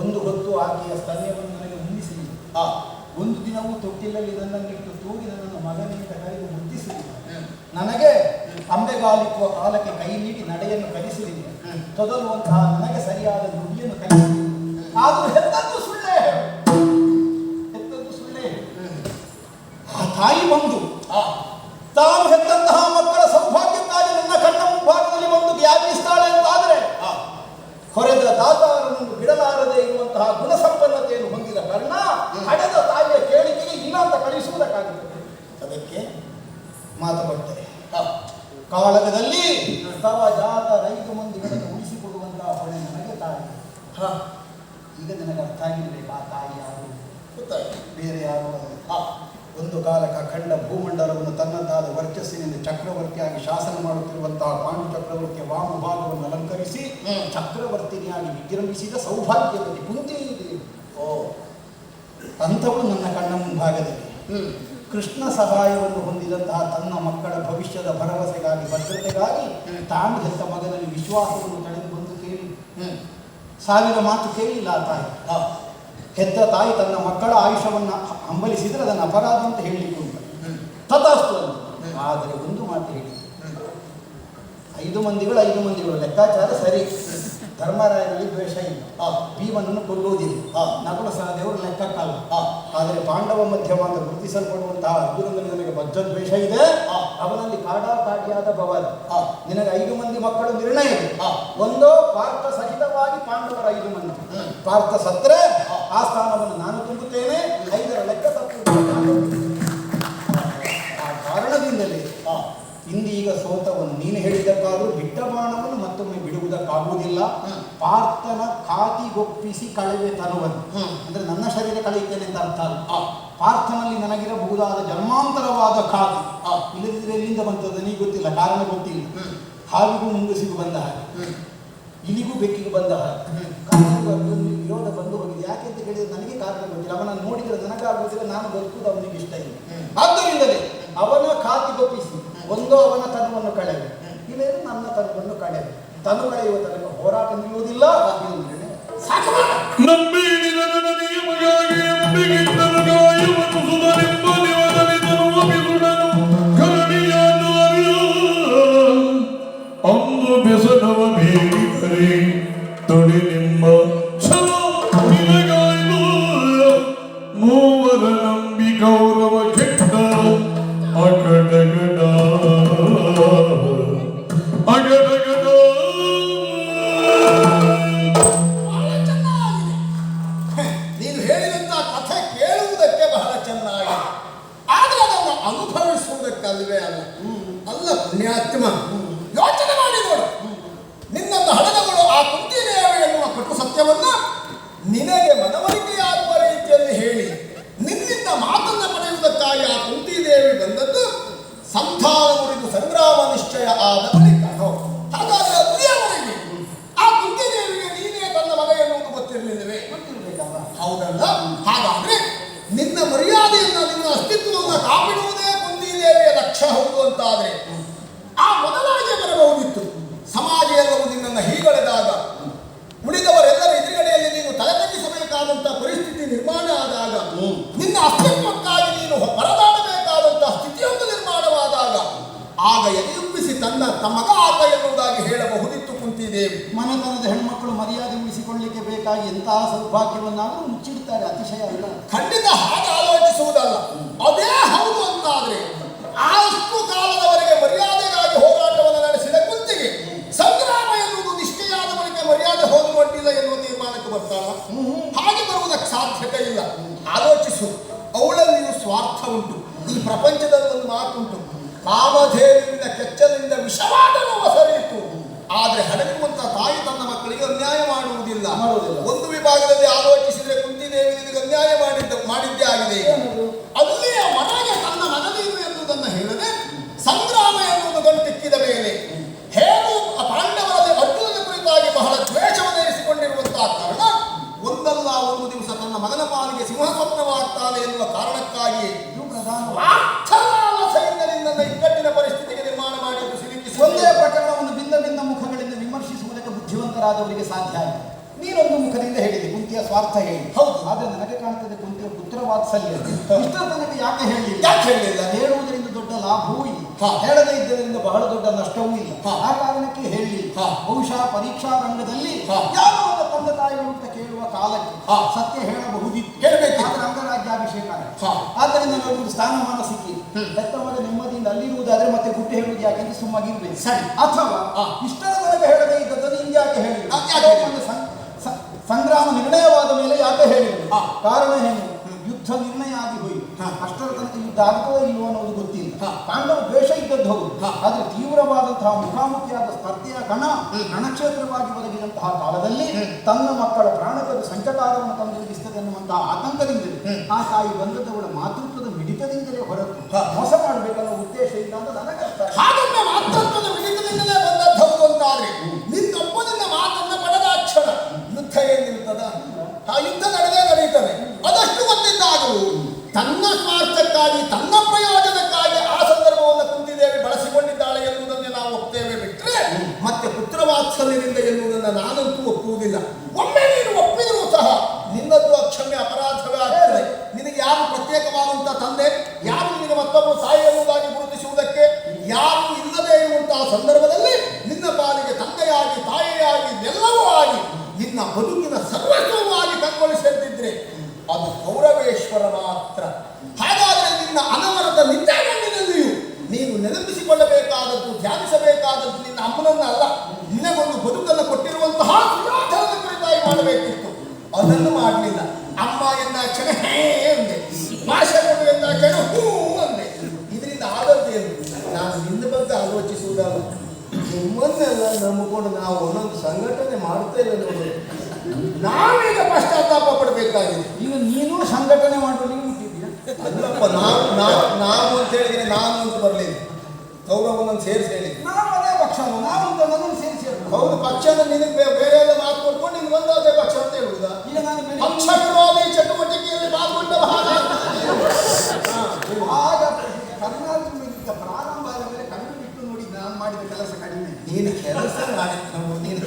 ಒಂದು ಹೊತ್ತು ಆಕೆಯ ಸ್ತನ್ಯವನ್ನು ನನಗೆ ಉಣ್ಣಿಸಲಿಲ್ಲ. ಒಂದು ದಿನವೂ ತೊಟ್ಟಿಲಲ್ಲಿ ನನ್ನನ್ನಿಟ್ಟು ತೂಗಿ ನನ್ನನ್ನು ಮಗನಿಂದ ಕರೆದು ಮುದ್ದಿಸಲಿಲ್ಲ. ನನಗೆ ಅಂಬೆಗಾಲಿಕ್ಕುವ ಕಾಲಕ್ಕೆ ಕೈ ನೀಡಿ ನಡೆಯನ್ನು ಕಲಿಸಲಿಲ್ಲ. ತೊದಲುವಂತಹ ನನಗೆ ಸರಿಯಾದ ನುಡಿಯನ್ನು ಕಲಿಸಲಿಲ್ಲ. ಆದರೂ ಹೆತ್ತದ್ದು ಸುಳ್ಳೇ, ಹೆತ್ತದ್ದು ಸುಳ್ಳೇ. ಆ ತಾಯಿ ಬಂದು ತಾನು ಹೆತ್ತಂತಹ ಮಕ್ಕಳ ಸೌಭಾಗ್ಯಕ್ಕಾಗಿ ನನ್ನ ಕಣ್ಣ ಮುಂಭಾಗದಲ್ಲಿ ಬಂದು ಯಾಚಿಸ್ತಾಳೆ ಅಂತಾದರೆ ಹೊರೆದ ದಾತಾರನನ್ನು ಬಿಡಲಾರದೆ ಇರುವಂತಹ ಗುಣಸಂಪನ್ನತೆಯನ್ನು ಹೊಂದಿದ ಕಾರಣ ಹಡೆದ ತಾಯಿಯ ಕೇಳಿಕೆಗೆ ಇಲ್ಲ ಅಂತ ಕಳಿಸುವುದಕ್ಕಾಗುತ್ತದೆ. ಅದಕ್ಕೆ ಮಾತುಕಟ್ಟೆ ಕಾಳಗದಲ್ಲಿ ತವ ಜಾತ 5 ಮಂದಿಗಳನ್ನು ಉಳಿಸಿಕೊಡುವಂತಹ ಹೊಣೆ ನನಗೆ ತಾಯಿ. ಈಗ ನನಗೆ ಅರ್ಥ ಆಗಿರಬೇಕು ಆ ತಾಯಿ ಯಾರು, ಗೊತ್ತಾಯ್ತು, ಬೇರೆ ಯಾರು ಅಲ್ಲ. ಒಂದು ಕಾಲಕ್ಕೆ ಅಖಂಡ ಭೂಮಂಡಲವನ್ನು ತನ್ನದಾದ ವರ್ಚಸ್ಸಿನಿಂದ ಚಕ್ರವರ್ತಿಯಾಗಿ ಶಾಸನ ಮಾಡುತ್ತಿರುವಂತಹ ಪಾಂಡು ಚಕ್ರವರ್ತಿಯ ವಾಮಭಾಗವನ್ನು ಅಲಂಕರಿಸಿ ಚಕ್ರವರ್ತಿನಿಯಾಗಿ ವಿಜೃಂಭಿಸಿದ ಸೌಭಾಗ್ಯದಲ್ಲಿ ಕುಂತಿದೆ. ಅಂಥವಳು ನನ್ನ ಕಣ್ಣ ಮುಂಭಾಗದಲ್ಲಿ ಕೃಷ್ಣ ಸಹಾಯವನ್ನು ಹೊಂದಿದಂತಹ ತನ್ನ ಮಕ್ಕಳ ಭವಿಷ್ಯದ ಭರವಸೆಗಾಗಿ ಭದ್ರತೆಗಾಗಿ ತಾನು ಹೆತ್ತ ಮಗನಲ್ಲಿ ವಿಶ್ವಾಸವನ್ನು ತಡೆದು ಬಂದು ಕೇಳಿ 1000 ಮಾತು ಕೇಳಿಲ್ಲ ಆ ತಾಯಿ. ಹೆತ್ತ ತಾಯಿ ತನ್ನ ಮಕ್ಕಳ ಆಯುಷ್ಯವನ್ನು ಹಂಬಲಿಸಿದರೆ ಅದನ್ನು ಅಪರಾಧ ಅಂತ ಹೇಳಲಿಕ್ಕೆ ಉಂಟು. ತಥಾಸ್ತು ಅಂತ. ಆದರೆ ಒಂದು ಮಾತು ಹೇಳಿ, 5 ಮಂದಿಗಳು ಲೆಕ್ಕಾಚಾರ ಸರಿ. ಧರ್ಮರಾಯನಲ್ಲಿ ದ್ವೇಷ ಇಲ್ಲ, ಭೀಮನನ್ನು ಕೊಲ್ಲುವುದಿಲ್ಲ, ನಕುಲ ಸಹದೇವರು ಲೆಕ್ಕಕ್ಕಲ್ಲ. ಆದರೆ ಪಾಂಡವ ಮಧ್ಯಮಾಂತ ಗುರುತಿಸಲ್ಪಡುವಂತಹ ಅರ್ಜುನನಲ್ಲಿ ನನಗೆ ಬದ್ಧ ದ್ವೇಷ ಇದೆ. ಅವನಲ್ಲಿ ಕಾಡಿಯಾದ ಭವನ. ನಿನಗೆ 5 ಮಂದಿ ಮಕ್ಕಳು ನಿರ್ಣಯ ಇದೆ. ಒಂದು ಪಾರ್ಥ ಸಹಿತವಾಗಿ ಪಾಂಡವರ 5 ಮಂದಿ. ಪಾರ್ಥ ಸತ್ರೆ ಆ ಸ್ಥಾನವನ್ನು ನಾನು ತುಂಬುತ್ತೇನೆ. 5ರ ಲೆಕ್ಕ ತಪ್ಪು. ಆ ಕಾರಣದಿಂದಲೇ ಇಂದೀಗ ಸೋತವನ್ನು ನೀನು ಹೇಳಿದ್ದಕ್ಕಾದರೂ ಬಿಟ್ಟ ಬಾಣವನ್ನು ಮತ್ತೊಮ್ಮೆ ಬಿಡುವುದಕ್ಕಾಗುವುದಿಲ್ಲ. ಪಾರ್ಥನ ಖಾತಿಗೊಪ್ಪಿಸಿ ಕಳೆವೆ ತರುವನ್ನು ಅಂದ್ರೆ ನನ್ನ ಶರೀರ ಕಳೆಯುತ್ತೇನೆ ಅಂತ ಅರ್ಥ ಅಲ್ಲ. ಪಾರ್ಥನಲ್ಲಿ ನನಗಿರಬಹುದಾದ ಜನ್ಮಾಂತರವಾದ ಖಾತಿ ಇಲ್ಲದಿದ್ರೆ ಎಲ್ಲಿಂದ ಬಂತದ್ದು ನನಗೆ ಗೊತ್ತಿಲ್ಲ, ಕಾರಣ ಗೊತ್ತಿಲ್ಲ. ಹಾವಿಗೂ ಮುಂಗುಸಿಗೂ ಬಂದ ಹಾಗೆ, ಇಲಿಗೂ ಬೆಕ್ಕಿಗೂ ಬಂದ ಹಾಗೆ ವಿರೋಧ ಬಂದು ಹೋಗಿದೆ. ಯಾಕೆ ಅಂತ ಹೇಳಿದ್ರೆ ನನಗೆ ಕಾರಣ ಗೊತ್ತಿಲ್ಲ. ಅವನನ್ನು ನೋಡಿದರೆ ನನಗಾಗುವುದಿಲ್ಲ, ನಾನು ಬದುಕುವುದು ಅವನಿಗೆ ಇಷ್ಟ ಇಲ್ಲ. ಆದ್ದರಿಂದಲೇ ಅವನ ಖಾತಿಗೊಪ್ಪಿಸಿ ಒಂದೋ ಅವನ ತನವನ್ನು ಕಳೆವೆ, ಇಲ್ಲದೆ ನನ್ನ ತನವನ್ನು ಕಳೆವೆ. ತನು ಕಳೆಯುವ ತನಕ ಹೋರಾಟ ನಿಲ್ಲುವುದಿಲ್ಲ. ಅಂದು ಬೆಸನವ ಬೇಡಿದರೆ ತೊಡೆ ನಿಮ್ಮ ಮೂವರ ನಂಬಿ ಗೌರವ ಕೆಟ್ಟ ಅಗಡಗಡ ಅಗಡಗಡ. ನೀನು ಹೇಳಿದಂತಹ ಕಥೆ ಕೇಳುವುದಕ್ಕೆ ಬಹಳ ಚೆನ್ನಾಗಿದೆ, ಆದರೆ ಅದನ್ನು ಅನುಭವಿಸುವುದಕ್ಕಲ್ವೇ ಅಲ್ಲ. ಅಲ್ಲ ಪುಣ್ಯಾತ್ಮ, ಯೋಚನೆ ಮಾಡಿ ನೋಡು. ನಿನ್ನನ್ನು ಹಡೆದವಳು ಆ ಕುಂತಿದೇವಿ ಎನ್ನುವ ಕಟು ಸತ್ಯವನ್ನ ನಿನಗೆ ಮನವರಿಕೆಯಾಗುವ ರೀತಿಯಲ್ಲಿ ಹೇಳಿ ನಿನ್ನಿಂದ ಮಾತನ್ನು ಪಡೆಯುವುದಕ್ಕಾಗಿ ಆ ಕುಂತಿದೇವಿ ಬಂದದ್ದು ಸಂಧಾನ ಮುರಿದು ಸಂಗ್ರಾಮ ನಿಶ್ಚಯ ಆದ ಬಳಿಕ. ಹಾಗಾದರೆ ಅಲ್ಲಿಯವರೆಗೆ ಆ ಕುಂತಿದೇವಿಗೆ ನೀನೇ ತನ್ನ ಮಗ ಎನ್ನುವುದು ಗೊತ್ತಿರಲಿಲ್ಲವೇ? ಹೌದಲ್ಲ? ಹಾಗಾದ್ರೆ ನಿನ್ನ ಮರ್ಯಾದೆಯನ್ನು, ನಿನ್ನ ಅಸ್ತಿತ್ವವನ್ನು ಕಾಪಿಡುವುದೇ ಕುಂತಿದೇವಿಯ ಪಕ್ಷ ಹೌದು ಅಂತ ಆದ್ರೆ ಆ ಮೊದಲಾಗಿ ಬರಬಹುದಿತ್ತು. ಸಮಾಜ ಎಲ್ಲವೂ ನಿನ್ನನ್ನು ಹೀಗಳೆದಾಗ ಉಳಿದವರೆಲ್ಲರ ಎದುರುಗಡೆಯಲ್ಲಿ ನೀನು ತಲೆ ತಗ್ಗಿಸಬೇಕಾದಂತಹ ಪರಿಸ್ಥಿತಿ ನಿರ್ಮಾಣ ಆದಾಗ, ನಿನ್ನ ಅಸ್ತಿತ್ವಕ್ಕಾಗಿ ನೀನು ಹೊರದಾಡಬೇಕಾದಂತಹ ಸ್ಥಿತಿಯೊಂದು ನಿರ್ಮಾಣವಾದಾಗ ಆಗ ಎದೆಯುಬ್ಬಿಸಿ ತಮ್ಮ ಮಗ ಆತ ಎನ್ನುವುದಾಗಿ ಹೇಳಬಹುದಿತ್ತು ಕುಂತಿದೇವಿ. ಮನೆತನದ ಹೆಣ್ಮಕ್ಕಳು ಮರ್ಯಾದೆ ಉಳಿಸಿಕೊಳ್ಳಲಿಕ್ಕೆ ಬೇಕಾಗಿ ಎಂತಹ ಸೌಭಾಗ್ಯವನ್ನಾದರೂ ಮುಚ್ಚಿಡ್ತಾರೆ, ಅತಿಶಯ ಅಲ್ಲ. ಖಂಡಿತ ಹಾಗೆ ಆಲೋಚಿಸುವುದಲ್ಲ. ಅದೇ ಹೌದು ಅಂತಾದ್ರೆ ಅಷ್ಟು ಕಾಲದವರೆಗೆ ಮರ್ಯಾದೆಗಾಗಿ ಹೋರಾಟವನ್ನು ನಡೆಸಿದ ಕುಂತಿಗೆ ಸಂಗ್ರಾಮ ಎನ್ನುವುದು ನಿಷ್ಠೆಯಾದ ಬಳಿಕ ಮರ್ಯಾದೆ ಹೋಗುವಂತಿಲ್ಲ ಎನ್ನುವ ತೀರ್ಮಾನಕ್ಕೆ ಬರ್ತಾಳ. ಹಾಗೆ ಬರುವುದಕ್ಕೆ ಸಾಧ್ಯತೆ ಇಲ್ಲ. ಆಲೋಚಿಸು, ಅವಳಲ್ಲಿಯೂ ಸ್ವಾರ್ಥ ಉಂಟು. ಈ ಪ್ರಪಂಚದಲ್ಲಿ ಒಂದು ಮಾತುಂಟು, ಕಾಮಧೇವಿನ ಕೆಚ್ಚಲಿಂದ ವಿಷವಾದನು ಸರಿಯಿತು, ಆದ್ರೆ ಹಡಗುವಂತ ತಾಯಿ ತನ್ನ ಮಕ್ಕಳಿಗೆ ಅನ್ಯಾಯ ಮಾಡುವುದಿಲ್ಲ. ಒಂದು ವಿಭಾಗದಲ್ಲಿ ಆಲೋಚಿಸಿದ್ರೆ ಕುಂತಿದೇವಿ ನಿನಗೆ ಅನ್ಯಾಯ ಮಾಡಿದ್ದೇ ಆಗಿದೆ. ಅಲ್ಲಿಯ ಮನೆಗೆ ತನ್ನ ಮನದೀನು ಎನ್ನುವುದನ್ನು ಹೇಳದೆ ಸಂಗ್ರಾಮ ಎನ್ನುವುದು ಗಂಟಿಕ್ಕಿದ ಮೇಲೆ ಹೇಗೂ ಪಾಂಡವರಲ್ಲಿ ಅರ್ಜುನನ ಕುರಿತಾಗಿ ಬಹಳ ದ್ವೇಷವನ್ನು ಇರಿಸಿಕೊಂಡಿರುವಂತಹ ಕಾರಣ ಒಂದಲ್ಲ ಒಂದು ದಿವಸ ತನ್ನ ಮಗನ ಪಾಲಿಗೆ ಸಿಂಹ ಸ್ವಪ್ನವಾಗ್ತಾನೆ ಎನ್ನುವ ಕಾರಣಕ್ಕಾಗಿ ಸೈನ್ಯದಿಂದ ಇಕ್ಕಟ್ಟಿನ ಪರಿಸ್ಥಿತಿಗೆ ನಿರ್ಮಾಣ ಮಾಡಿದ್ದು ಸಿಲುಕಿಸಿ ಒಂದೇ ಪ್ರಕರಣವನ್ನು ಭಿನ್ನ ಭಿನ್ನ ಮುಖಗಳಿಂದ ವಿಮರ್ಶಿಸುವುದಕ್ಕೆ ಬುದ್ಧಿವಂತರಾದವರಿಗೆ ಸಾಧ್ಯ ಆಯಿತು. ನೀನೊಂದು ಮುಖದಿಂದ ಹೇಳಿದೆ ಕುಂತಿಯ ಸ್ವಾರ್ಥ ಹೇಳಿ, ಹೌದು. ಆದ್ರೆ ನನಗೆ ಕಾಣ್ತದೆ ಕುಂತಿಯ ಪುತ್ರ ವಾತ್ಸಲ್ಯ. ಇಷ್ಟರ ತನಕ ಯಾಕೆ ಹೇಳಲಿಲ್ಲ? ಹೇಳುವುದರಿಂದ ದೊಡ್ಡ ಲಾಭವೂ ಇಲ್ಲ, ಹೇಳದೇ ಇದ್ದರಿಂದ ಬಹಳ ದೊಡ್ಡ ನಷ್ಟವೂ ಇಲ್ಲ. ಆ ಕಾರಣಕ್ಕೆ ಹೇಳಲಿಲ್ಲ. ಬಹುಶಃ ಪರೀಕ್ಷಾ ರಂಗದಲ್ಲಿ ಯಾರೋ ಒಂದು ತಂದೆ ತಾಯಿಗಳು ಅಂತ ಕೇಳುವ ಕಾಲಕ್ಕೆ ಸತ್ಯ ಹೇಳಬಹುದಿತ್ತು, ಹೇಳಬೇಕಾದ್ರೆ ಅಂಗರಾಜ್ಯಾಭಿಷೇಕ. ಆದ್ದರಿಂದ ನಮಗೆ ಸ್ಥಾನಮಾನ ಸಿಕ್ಕಿ ಹೆತ್ತವರ ನೆಮ್ಮದಿಯಿಂದ ಅಲ್ಲಿರುವುದಾದ್ರೆ ಮತ್ತೆ ಗುಟ್ಟು ಹೇಳುವುದು ಯಾಕೆಂದ್ರೆ ಸುಮ್ಮಾಗಿರ್ಬೇಕು. ಸರಿ. ಅಥವಾ ಇಷ್ಟರ ತನಕ ಹೇಳದೇ ಇದ್ದದ್ದನ್ನು ಹಿಂಗ್ಯಾಕೆ ಹೇಳಿ? ಸಂಗ್ರಾಮ ನಿರ್ಣಯವಾದ ಮೇಲೆ ಯಾಕೆ ಹೇಳಿದ್ರು? ಕಾರಣ ಏನು? ಯುದ್ಧ ನಿರ್ಣಯ ಆಗಿ ಹೋಯಿತು. ಅಷ್ಟರ ತನಕ ಯುದ್ಧ ಆಗ್ತದೋ ಇಲ್ವೋ ಅನ್ನೋದು ಗೊತ್ತಿಲ್ಲ. ಪಾಂಡವ ದ್ವೇಷ ಇದ್ದದ್ದು ಹೌದು, ಆದ್ರೆ ತೀವ್ರವಾದಂತಹ ಮುಖಾಮುಖಿಯಾದ ಸ್ಪರ್ಧೆಯ ರಣಕ್ಷೇತ್ರವಾಗಿ ಒದಗಿದಂತಹ ಕಾಲದಲ್ಲಿ ತನ್ನ ಮಕ್ಕಳ ಪ್ರಾಣದ ಸಂಕಟಾರವನ್ನು ತಂದೊದಗಿಸ್ತದೆ ಅನ್ನುವಂತಹ ಆತಂಕದಿಂದಲೇ ಆ ತಾಯಿ ಬಂದದವಳ ಮಾತೃತ್ವದ ಮಿಡಿತದಿಂದಲೇ ಹೊರತು ಮೋಸ ಮಾಡಬೇಕನ್ನೋ ಉದ್ದೇಶ ಇಲ್ಲ ಅಂತ ನನಗರ್ಥ. ಹಾಗನ್ನ ಮಾತೃತ್ವದ ಮಿಡಿತದಿಂದಲೇ ಬಂದದ್ದು ಅಂತಾದ್ರೆ ನಿನ್ನೊಬ್ಬನಿಂದ ಮಾತನ್ನ ಪಡೆದ ಕ್ಷಣ ಯುದ್ಧ ಏನಿರ್ತದ? ಆ ಯುದ್ಧ ನಡೀತದೆ. ಅದಷ್ಟು ಗೊತ್ತಿದ್ದಾಗಲೂ ತನ್ನ ಸ್ವಾರ್ಥಕ್ಕಾಗಿ ತನ್ನ ಪ್ರಯೋಜನಕ್ಕಾಗಿ ಆ ಸಂದರ್ಭವನ್ನು ಕುಂತಿದೇವಿ ಬಳಸಿಕೊಂಡಿದ್ದಾಳೆ ಎನ್ನುವುದನ್ನು ನಾವು ಒಪ್ತೇವೆ ಬಿಟ್ಟರೆ ಮತ್ತೆ ಪುತ್ರ ವಾತ್ಸಲ್ಯದಿಂದ ಎನ್ನುವುದನ್ನು ನಾನಂತೂ ಒಪ್ಪುವುದಿಲ್ಲ. ಒಮ್ಮೆ ನೀನು ಒಪ್ಪಿದರೂ ಸಹ ನಿನ್ನದ್ದು ಅಕ್ಷಮ್ಯ ಅಪರಾಧವೇ ಆಗ್ತದೆ. ನಿನಗೆ ಯಾರು ಪ್ರತ್ಯೇಕವಾದಂತಹ ತಂದೆ, ಯಾರು ನಿನಗೆ ಮತ್ತೊಬ್ಬರು ತಾಯಿ ಎನ್ನುವುದಾಗಿ ಗುರುತಿಸುವುದಕ್ಕೆ ಯಾರು ಇಲ್ಲದೆ ಇರುವಂತಹ ಸಂದರ್ಭದಲ್ಲಿ ನಿನ್ನ ಪಾಲಿಗೆ ತಂದೆಯಾಗಿ ತಾಯಿಯಾಗಿ ಎಲ್ಲವೂ ಆಗಿ ನಿನ್ನ ಬದುಕಿನ ಸರ್ವಸ್ವವಾಗಿ ಕಂಗೊಳಿಸಿದ್ದಿದ್ರೆ ಅದು ಗೌರವೇಶ್ವರ ಮಾತ್ರ. ಹಾಗಾದರೆ ನಿನ್ನ ಅನವರತ ನಿತ್ಯಾಗಂಡಿನಲ್ಲಿಯೂ ನೀನು ನೆನಪಿಸಿಕೊಳ್ಳಬೇಕಾದದ್ದು, ಧ್ಯಾನಿಸಬೇಕಾದದ್ದು ನಿನ್ನ ಅಮ್ಮನನ್ನ ಅಲ್ಲ, ನಿನಗೊಂದು ಬದುಕನ್ನು ಕೊಟ್ಟಿರುವಂತಹ ಸುಯೋಧನದ ಕುರಿತಾಗಿ ಮಾಡಬೇಕಿತ್ತು. ಅದನ್ನು ಮಾಡಲಿಲ್ಲ. ಅಮ್ಮ ಎಂದಾಕ್ಷಣ ಹೇ ಅಂದೆ, ಭಾಷೆ ಕೊಡು ಎಂದಾಕ್ಷಣ ಹೂ ಅಂದೆ. ಇದರಿಂದ ಆದದ್ದೇನು? ನಾನು ನಿನ್ನ ಬಗ್ಗೆ ಆಲೋಚಿಸುವುದಲ್ಲ, ನಿಮ್ಮನ್ನೆಲ್ಲ ನಂಬಿಕೊಂಡು ನಾವು ಒಂದೊಂದು ಸಂಘಟನೆ ಮಾಡ್ತೇವೆ ನೋಡಿ. ನಾವೀಗ ಪಶ್ಚಾತ್ತಾಪ ಪಡಬೇಕಾಗಿದೆ. ಈಗ ನೀನು ಸಂಘಟನೆ ಮಾಡುವ ನೀವು ಹುಟ್ಟಿದ್ದೀಯ. ಅಲ್ಲಪ್ಪ, ನಾವು ಅಂತ ಹೇಳಿದ್ರೆ ನಾನು ಅಂತ ಬರಲಿಲ್ಲ, ಗೌರವವನ್ನು ಸೇರಿಸಿ ಹೇಳಿ. ನಾವು ಅದೇ ಪಕ್ಷ, ನಾವು ಅಂತ ನನ್ನನ್ನು ಸೇರಿಸಿ. ಹೌದು, ಪಕ್ಷ ನಿನಗೆ ಬೇರೆ ಎಲ್ಲ ಮಾತು ಕೊಟ್ಕೊಂಡು ನಿನ್ಗೆ ಒಂದು ಅದೇ ಪಕ್ಷ ಅಂತ ಹೇಳುವುದಾ? ಈಗ ನಾನು ಪಕ್ಷ ವಿರೋಧಿ ಚಟುವಟಿಕೆಯಲ್ಲಿ ಪಾಲ್ಗೊಂಡ ಆಗ ಕರ್ನಾಟಕ ಪ್ರಾರಂಭ ಆದ ಮೇಲೆ ಕಣ್ಣು ಬಿಟ್ಟು ನೋಡಿ ನಾನು ಮಾಡಿದ ಕೆಲಸ ಕಡಿಮೆ. ನೀನು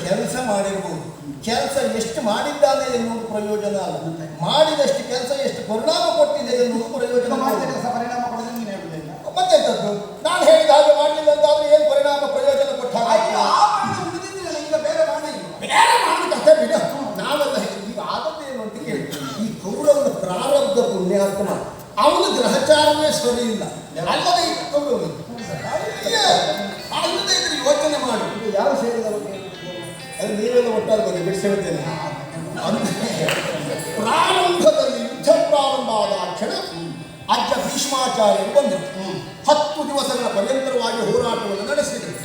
ಕೆಲಸ ಮಾಡಿರ್ಬೋದು, ಕೆಲಸ ಎಷ್ಟು ಮಾಡಿದ್ದಾನೆ ಎನ್ನುವುದು ಪ್ರಯೋಜನ ಅಲ್ಲ, ಮಾಡಿದಷ್ಟು ಕೆಲಸ ಎಷ್ಟು ಪರಿಣಾಮ ಕೊಟ್ಟಿದೆ ಎನ್ನುವುದು ಪ್ರಯೋಜನ. ಮಾಡಿದ ಕೆಲಸ ಪರಿಣಾಮ ಕೊಡೋದು ನೀನು ಹೇಳುವುದಿಲ್ಲ. ಮತ್ತೆಂತದ್ದು? ನಾನು ಹೇಳಿದ ಹಾಗೆ ಮಾಡಲಿಲ್ಲ ಅಂತಾದ್ರೆ ಏನು ಪರಿಣಾಮ ಪ್ರಯೋಜನ ಕೊಟ್ಟ? ಈಗ ಬೇರೆ ಬಾಣ ಇಲ್ಲ, ಬೇರೆ ಮಾಡಿ ಕಥೆ ಬಿಡ. ನಾವೆಲ್ಲ ಈಗ ಆದದ್ದೇನು ಅಂತ ಕೇಳಿ, ಈ ಕೌರವನ ಪ್ರಾರಬ್ಧ ಪುಣ್ಯಾತ್ಮ, ಅವನ ಗ್ರಹಚಾರವೇ ಸರಿ ಇಲ್ಲ. ಅಲ್ಲದೆ ಈಗ ಕೌರವ ಅಲ್ಲದೆ ಇದ್ರೆ ಯೋಚನೆ ಮಾಡಿ. ಯಾರು ಸೇರಿದವರು ಅದು ನೀವೆಲ್ಲ ಒಟ್ಟಾಗಿ ಬಂದು ಬಿಡಿಸಿರ್ತೇನೆ. ಪ್ರಾರಂಭದಲ್ಲಿ ಯುದ್ಧ ಪ್ರಾರಂಭ ಆದ ಕ್ಷಣ ಅಜ್ಜ ಭೀಷ್ಮಾಚಾರ್ಯರು ಬಂದರು. 10 ದಿವಸಗಳ ಪರ್ಯಂತರವಾಗಿ ಹೋರಾಟವನ್ನು ನಡೆಸಿದರು.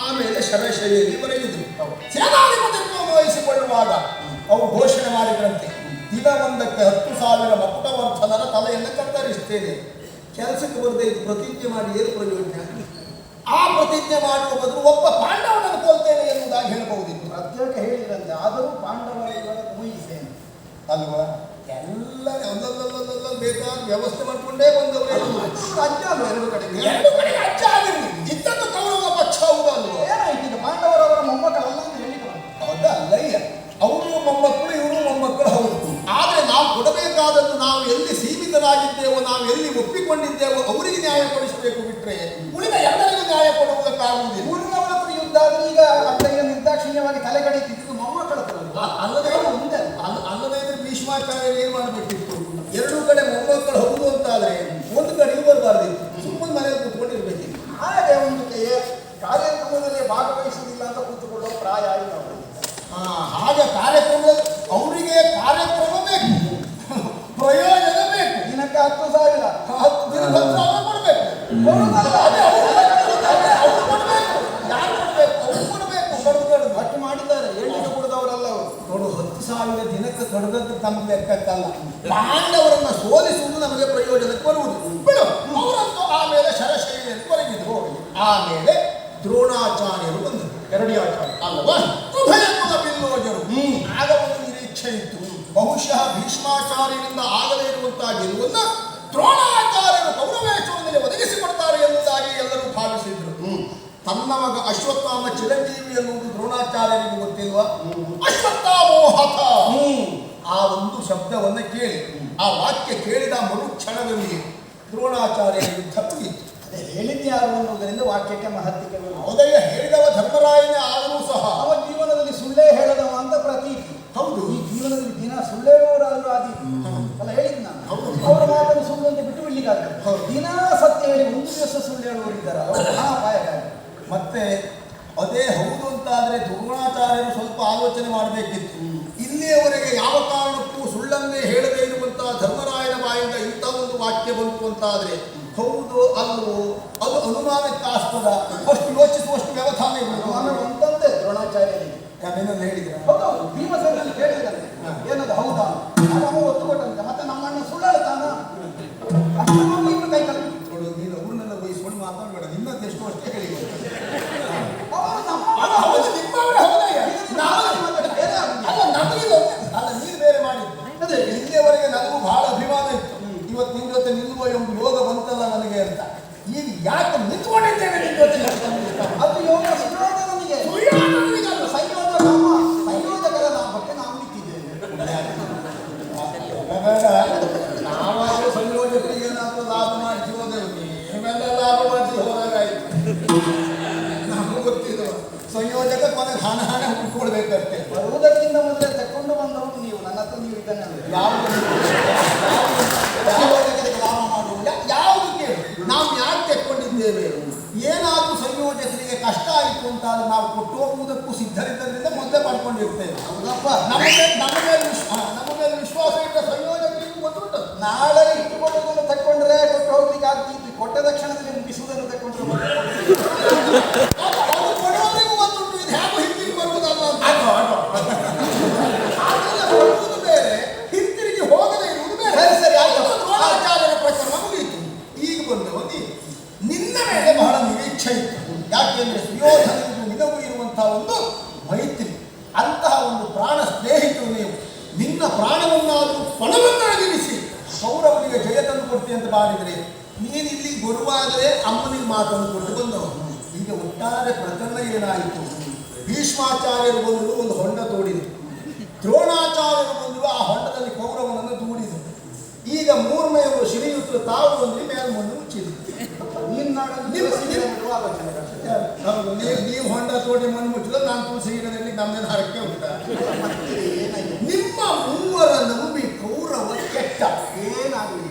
ಆಮೇಲೆ ಶರಶೈಲಿಯಲ್ಲಿ ಬರೆಯಿದರು. ಸೇನಾಧಿಪತಿತ್ವವನ್ನು ವಹಿಸಿಕೊಳ್ಳುವಾಗ ಅವರು ಘೋಷಣೆ ಮಾಡಿದ್ರಂತೆ, ದಿನವೊಂದಕ್ಕೆ 10,000 ಮಕುಟವರ್ಧನರ ತಲೆಯನ್ನು ಕತ್ತರಿಸ್ತೇನೆ. ಕೆಲಸಕ್ಕೆ ಬರದೆ ಇದು ಪ್ರತಿಜ್ಞೆ ಮಾಡಿ ಏನು ಪ್ರಯೋಜನ? ಆ ಪ್ರತಿಜ್ಞೆ ಮಾಡುವ ಬದಲು ಒಬ್ಬ ಪಾಂಡವನನ್ನು ಕೊಲ್ತೇನೆ ಎನ್ನುವುದಾಗಿ ಹೇಳಬಹುದಿತ್ತು. ಪ್ರತ್ಯೇಕ ಹೇಳಿದ್ರಂತೆ, ಆದರೂ ಪಾಂಡವರ ಮುಗಿಸೇನೆ ಅಲ್ವಾ? ಎಲ್ಲ ಒಂದೊಂದೊಂದೊಂದೊಂದು ಬೇಕಾದ ವ್ಯವಸ್ಥೆ ಮಾಡಿಕೊಂಡೇ ಬಂದವರೇ. ರಾಜ್ಯ ಅಲ್ವಾ? ಎರಡು ಕಡೆ ನಾವು ಎಲ್ಲಿ ಸೀಮಿತರಾಗಿದ್ದೇವೋ, ನಾವು ಎಲ್ಲಿ ಒಪ್ಪಿಕೊಂಡಿದ್ದೇವೋ ಅವರಿಗೆ ನ್ಯಾಯ ಕೊಡಿಸಬೇಕು ಬಿಟ್ರೆ ಉಳಿದ ಎಲ್ಲರಿಗೂ ನ್ಯಾಯ ಕೊಡುವುದಕ್ಕಾಗುವುದಿಲ್ಲ. ಊರಿನವರ ಹತ್ರ ಯುದ್ಧ ಆದ್ರೆ ಈಗ ಅತ್ತಯ್ಯ ನಿರ್ದಾಕ್ಷಿಣ್ಯವಾಗಿ ತಲೆ ಕಡಿತಿದ್ದು ಮೊಮ್ಮಕ್ಕಳ ಹತ್ರ ಅಲ್ಲದೆ ಅಲ್ಲದೆ ಇದ್ರೆ ಭೀಷ್ಮಾಚಾರ್ಯರು ಏನ್ ಮಾಡಬೇಕಿತ್ತು? ಎರಡೂ ಕಡೆ ಮೊಮ್ಮಕ್ಕಳು ಹೌದು ಅಂತಾದ್ರೆ ಒಂದು ಕಡೆ ಬರಬಾರ್ದಿತ್ತು, ಸುಮ್ಮನೆ ಮನೆಯಲ್ಲಿ ಕೂತ್ಕೊಂಡಿರ್ಬೇಕಿತ್ತು. ಹಾಗೆ ಒಂದು ಕಾರ್ಯಕ್ರಮದಲ್ಲಿ ಭಾಗವಹಿಸುವುದಿಲ್ಲ ಅಂತ ಕೂತ್ಕೊಳ್ಳೋ ಪ್ರಾಯ ಇಲ್ಲ. ಹಾಗೆ ಕಾರ್ಯಕ್ರಮದಲ್ಲಿ ಅವರಿಗೆ ಕಾರ್ಯಕ್ರಮ ಬೇಕು, ಪ್ರಯೋಜನ ಬೇಕು. ದಿನಕ್ಕೆ 10,000 10 ದಿನಕ್ಕೆ 10,000 ಕೊಡ್ಬೇಕು. ಅಷ್ಟು ಮಾಡಿದ್ದಾರೆ. ಎಣ್ಣಿಗೆ ಕೊಡದವರಲ್ಲ ಅವರು. ನೋಡು, 10,000 ದಿನಕ್ಕೆ ಕಡಿದದ್ದು ತಮ್ಮ ಲೆಕ್ಕಕ್ಕಲ್ಲ. ಪಾಂಡವರನ್ನ ಸೋಲಿಸುವುದು ನಮಗೆ ಪ್ರಯೋಜನಕ್ಕೆ ಬರುವುದು ಬಿಡು. ಅವರಂತೂ ಆಮೇಲೆ ಶರಶೈಲಿಯಲ್ಲಿ ಕೊರಗಿದ್ರು. ಆಮೇಲೆ ದ್ರೋಣಾಚಾರ್ಯರು ಬಂದರು, ಎರಡನೇ ಆಚಾರ್ಯ ಅಲ್ಲವಾ, ಉಭಯಕುಲ ಬಿಲ್ಲೋಜರು. ಆಗ ಒಂದು ನಿರೀಕ್ಷೆ ಇತ್ತು, ಬಹುಶಃ ಭೀಷ್ಮಾಚಾರ್ಯರಿಂದ ಆಗದೇ ಇರುವಂತಹ ಗೆಲುವನ್ನ ದ್ರೋಣಾಚಾರ್ಯರು ಕೌರವೇಶ್ವರನಿಗೆ ಒದಗಿಸಿಕೊಡ್ತಾರೆ ಎಂಬುದಾಗಿ ಎಲ್ಲರೂ ಭಾವಿಸಿದ್ರು. ತನ್ನ ಮಗ ಅಶ್ವತ್ಥಾಮ ಚಿರಂಜೀವಿ ಎನ್ನುವುದು ದ್ರೋಣಾಚಾರ್ಯರಿಗೆ ಗೊತ್ತಿಲ್ವಾ? ಅಶ್ವತ್ಥಾಮೋಹತ ಆ ಒಂದು ಶಬ್ದವನ್ನು ಕೇಳಿ, ಆ ವಾಕ್ಯ ಕೇಳಿದ ಮರುಕ್ಷಣದಲ್ಲಿ ದ್ರೋಣಾಚಾರ್ಯರ ಯುದ್ಧ ಮುಗಿಯಿತು. ಅದೇ ಹೇಳಿದ್ದು ಯಾರು ಅನ್ನೋದರಿಂದ ವಾಕ್ಯಕ್ಕೆ ಮಹತ್ವಕ್ಕೆ ಬರುವುದು. ಹೌದಯ್ಯ, ಹೇಳಿದವ ಧರ್ಮರಾಯನೇ ಆದರೂ ಸಹ ಅವ ಜೀವನದಲ್ಲಿ ಸುಳ್ಳೇ ಹೇಳದವ ಅಂತ ಪ್ರತೀತಿ. ಹೌದು, ಈ ಜೀವನದಲ್ಲಿ ದಿನ ಸುಳ್ಳೇ ಹೇಳೋರಾದ್ರೂ ಆದೀತು ಅಲ್ಲ ಹೇಳಿದ್ ನಾನು. ಅವರ ಮಾತನ್ನು ಸುಳ್ಳು ಅಂತ ಬಿಟ್ಟು ಬಿಡ್ಲಿಕ್ಕಾಗ್ತದೆ. ದಿನ ಸತ್ಯ ಹೇಳಿ ಒಂದು ದಿವಸ ಸುಳ್ಳು ಹೇಳುವವರಿದ್ದಾರೆ, ಅವರು ಮಹಾಪಾಯಕಾರಿ. ಮತ್ತೆ ಅದೇ ಹೌದು ಅಂತಾದ್ರೆ ದ್ರೋಣಾಚಾರ್ಯರು ಸ್ವಲ್ಪ ಆಲೋಚನೆ ಮಾಡಬೇಕಿತ್ತು. ಇಲ್ಲಿಯವರೆಗೆ ಯಾವ ಕಾರಣಕ್ಕೂ ಸುಳ್ಳನ್ನೇ ಹೇಳದೇ ಇರುವಂತಹ ಧರ್ಮರಾಯನ ಬಾಯಿಂದ ಇಂಥ ಒಂದು ವಾಕ್ಯ ಬಂತು ಅಂತಾದ್ರೆ ಹೌದು ಅಲ್ವೋ ಅದು ಅನುಮಾನಕ್ಕಾಸ್ಪದ. ಅಷ್ಟು ಯೋಚಿಸುವಷ್ಟು ವ್ಯವಧಾನ ನಾನು ಅಂತಂದೆ ದ್ರೋಣಾಚಾರ್ಯರಿಗೆ. ಏನಾದ್ರು ಹೇಳಿದ್ರೆ ಹೌದೌದು, ಭೀಮಸೇನಲ್ಲಿ ಕೇಳಿದಂತೆ ಏನದು ಹೌದಾ, ನಾವು ಒತ್ತು ಕೊಟ್ಟಂತೆ. ಮತ್ತೆ ನಮ್ಮಣ್ಣ ಸುಳ್ಳಾಡ್ತಾನ ಅಷ್ಟು ಇನ್ನು ಕೈ ಕಲ್ಪಿ ನೋಡು, ನೀನು ಅವ್ರನ್ನೆಲ್ಲ ವಹಿಸ್ಕೊಂಡು ಮಾತಾಡಬೇಡ, ನಿನ್ನದ್ದು ಎಷ್ಟು ಅಷ್ಟೇ ಹೇಳಿ. ಅಲ್ಲ, ನೀನು ಬೇರೆ ಮಾಡಿದ್ದು. ಅದೇ ಇಲ್ಲಿಯವರೆಗೆ ನನಗೂ ಬಹಳ ಅಭಿಮಾನ ಇತ್ತು, ಇವತ್ತು ನಿನ್ನ ಜೊತೆ ನಿಲ್ಲುವ ಒಂದು ಯೋಗ ಬಂತಲ್ಲ ನನಗೆ ಅಂತ. ಈಗ ಯಾಕೆ ನಿಂತ್ಕೊಂಡಿದ್ದೇನೆ ನಿನ್ನ ಜೊತೆ? ಅದು ಯೋಗ ಸುಳ್ಳಾದ ನನಗೆ ಸಂಯೋಜಕರ ಲಾಭಕ್ಕೆ ನಾವು ನಿಂತಿದ್ದೇವೆ. ನಾವಾದ್ರೂ ಸಂಯೋಜಕರಿಗೆ ಏನಾದರೂ ಲಾಭ ಮಾಡಿಸಿ ಹೋದೆವು, ನೀವೆಲ್ಲ ಲಾಭ ಮಾಡಿಸಿ ಹೋದಾಗಾಯ್ತು. ನಮಗೂ ಗೊತ್ತಿಲ್ಲ, ಸಂಯೋಜಕ ಕೊನೆಗೆ ಹಣ ಹುಡ್ಕೊಳ್ಬೇಕಷ್ಟೇ. ಬರುವುದಕ್ಕಿಂತ ಮೊದಲೇ ತಕೊಂಡು ಬಂದವರು ನೀವು. ನನ್ನ ಹತ್ರ ನೀವು ಇದ್ದಾನೆ ಅಂದ್ರೆ ಸಂಯೋಜಕರಿಗೆ ಲಾಭ ಮಾಡುವುದು ಯಾವುದು ಕೇಳಿ? ನಾವು ಯಾಕೆ ತೆಕ್ಕೊಂಡಿದ್ದೇವೆ? ಏನಾದರೂ ಸಂಯೋಜಕರಿಗೆ ಕಷ್ಟ ಆಯಿತು ಅಂತಾದ್ರೆ ನಾವು ಕೊಟ್ಟು ಹೋಗುವುದಕ್ಕೂ ಸಿದ್ಧರಿದ್ದರಿಂದ ಮೊದಲೇ ಪಡ್ಕೊಂಡಿರ್ತೇವೆ. ಹೌದಪ್ಪ, ನಮ್ಮ ಮೇಲೆ ವಿಶ್ವಾಸ ಇಟ್ಟ ಸಂಯೋಜಕರಿಗೂ ಗೊತ್ತುಂಟು. ನಾಳೆ ಇಟ್ಟುಕೊಳ್ಳುವುದನ್ನು ತಕ್ಕೊಂಡ್ರೆ ಕೊಟ್ಟು ಹೋಗ್ಲಿಕ್ಕೆ ಆಗ್ತಿತ್ತು. ಕೊಟ್ಟ ತಕ್ಷಣದಲ್ಲಿ ಮುಗಿಸುವುದನ್ನು ತಕ್ಕೊಂಡ್ರೆ ಅವರು ಕೊಡುವವರಿಗೂ ಗೊತ್ತುಂಟು ಇದು ಹೇಗೂ ಹಿಂದಿರುಗಿ ಬರುವುದಲ್ಲ ಅಂತ. ಕೊಡುವುದು ಬೇರೆ, ಹಿಂತಿರುಗಿ ಹೋಗದೇ ಇರುವುದು ಬೇರೆ. ಸರಿ ಆಯ್ತು. ದ್ರೋಣಾಚಾರ್ಯರ ಪ್ರಕರಣ ಮುಗಿಯಿತು. ಈಗ ಬಂದವ ನಿನ್ನ ಮೇಲೆ ಬಹಳ ನಿರೀಕ್ಷೆ ಇತ್ತು. ಯಾಕೆಂದ್ರೆ ಸುಯೋಧನಿಗೂ ನಿನಗೂ ಇರುವಂತಹ ಒಂದು ಮೈತ್ರಿ, ಅಂತಹ ಒಂದು ಪ್ರಾಣ ಸ್ನೇಹಿತರು ನೀವು. ನಿನ್ನ ಪ್ರಾಣವನ್ನಾದರೂ ಪಣವನ್ನಾಗಿರಿಸಿ ಕೌರವನಿಗೆ ಜಯ ತಂದು ಕೊಡ್ತೀನಿ ಅಂತ ಮಾಡಿದರೆ ನೀನು ಇಲ್ಲಿ ಬರುವಾಗಲೇ ಅಮ್ಮನಿಗೆ ಮಾತನ್ನು ಕೊಟ್ಟು ಬಂದವರು. ಈಗ ಒಟ್ಟಾರೆ ಪ್ರಕರಣ ಏನಾಯಿತು? ಭೀಷ್ಮಾಚಾರ್ಯರು ಬಂದರು, ಒಂದು ಹೊಂಡ ತೋಡಿದರು. ದ್ರೋಣಾಚಾರ್ಯರು ಬಂದರು, ಆ ಹೊಂಡದಲ್ಲಿ ಕೌರವನನ್ನು ದೂಡಿದರು. ಈಗ ಮೂರನೆಯವರು ಶ್ರೀಯುತರು ತಾವು ಬಂದು ಮೇಲ್ಮಣ್ಣು ಮುಚ್ಚಿದರು. ನೀವು ಹೊಂಡ ತೋಡಿ ಮಣ್ಣು ಮುಚ್ಚಿದ್ರೆ ನಾನು ತುಳಸಿ ಗಿಡದಲ್ಲಿ ನಮ್ಮೇಲೆ ಹರಕೆ ಉಂಟ. ನಿಮ್ಮ ಮೂವರ ನಂಬಿ ಕೌರವ ಕೆಟ್ಟ ಏನಾಗಲಿ.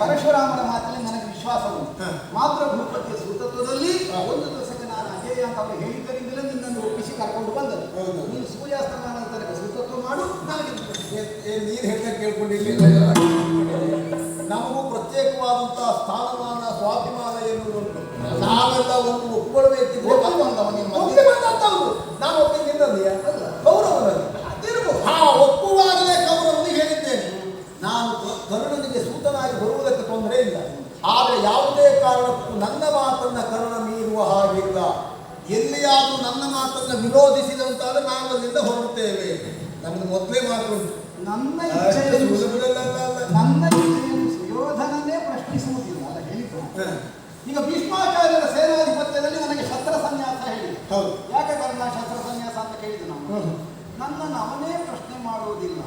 ಪರಶುರಾಮನ ಮಾತಲ್ಲಿ ನನಗೆ ವಿಶ್ವಾಸ ಉಂಟು. ಮಾತ್ರ ಭೂಪತಿಯ ಸೂತತ್ವದಲ್ಲಿ ಒಂದು ದಿವಸಕ್ಕೆ ನಾನು ಅಜೇಯ ಅಂತ ಅವರು ಹೇಳಿದ್ದರಿಂದಲೇ ನಿನ್ನನ್ನು ಒಪ್ಪಿಸಿ ಕರ್ಕೊಂಡು ಬಂದರು. ನೀನು ಸೂರ್ಯಾಸ್ತಮಾನ ತನಕ ಸೂತತ್ವ ಮಾಡು, ನನಗೆ ನೀರು ಹೇಳ್ತಾ ಕೇಳ್ಕೊಂಡಿರ್ಲಿಲ್ಲ. ನಮಗೂ ಪ್ರತ್ಯೇಕವಾದಂತಹ ಸ್ಥಾನಮಾನ ಸ್ವಾಭಿಮಾನ ಎನ್ನುವುದುಂಟು. ನಾವೆಲ್ಲ ಒಂದು ಒಪ್ಕೊಳ್ಬೇಕಿದ್ರೆ ನಾನು ಒಪ್ಪಿದ್ದಿಲ್ಲ ಕೌರವನಲ್ಲಿ ಒಪ್ಪುವಾಗಲೇ ಕೌರವನಿಗೆ ಹೇಳಿದ್ದೇನೆ, ನಾನು ಕರ್ಣನಿಗೆ ಸೂತನಾಗಿ ಬರುವುದಕ್ಕೆ ತೊಂದರೆ ಇಲ್ಲ, ಆದರೆ ಯಾವುದೇ ಕಾರಣಕ್ಕೂ ನನ್ನ ಮಾತನ್ನ ಕರ್ಣ ಮೀರುವ ಹಾಗಿಲ್ಲ. ಎಲ್ಲಿಯಾದರೂ ನನ್ನ ಮಾತನ್ನ ವಿರೋಧಿಸಿದಂತಾದ್ರೆ ನಾವು ಅಲ್ಲಿಂದ ಹೊರಡುತ್ತೇವೆ. ನಮ್ದು ಮೊದಲೇ ಮಾತುಂಟು. ನನ್ನ ಸುಯೋಧನನ್ನೇ ಪ್ರಶ್ನಿಸುವುದಿಲ್ಲ ಅಲ್ಲ ಹೇಳಿದ್ರು. ಈಗ ಭೀಷ್ಮಾಚಾರ್ಯರ ಸೇನಾಧಿಪತ್ಯದಲ್ಲಿ ನನಗೆ ಶಸ್ತ್ರ ಸನ್ಯಾಸ ಹೇಳಿದೆ. ಯಾಕೆ ಕರ್ಣ ಶಸ್ತ್ರ ಸನ್ಯಾಸ ಅಂತ ಕೇಳಿದ್ದು ನಾವು. ನನ್ನನ್ನು ಅವನೇ ಪ್ರಶ್ನೆ ಮಾಡುವುದಿಲ್ಲ.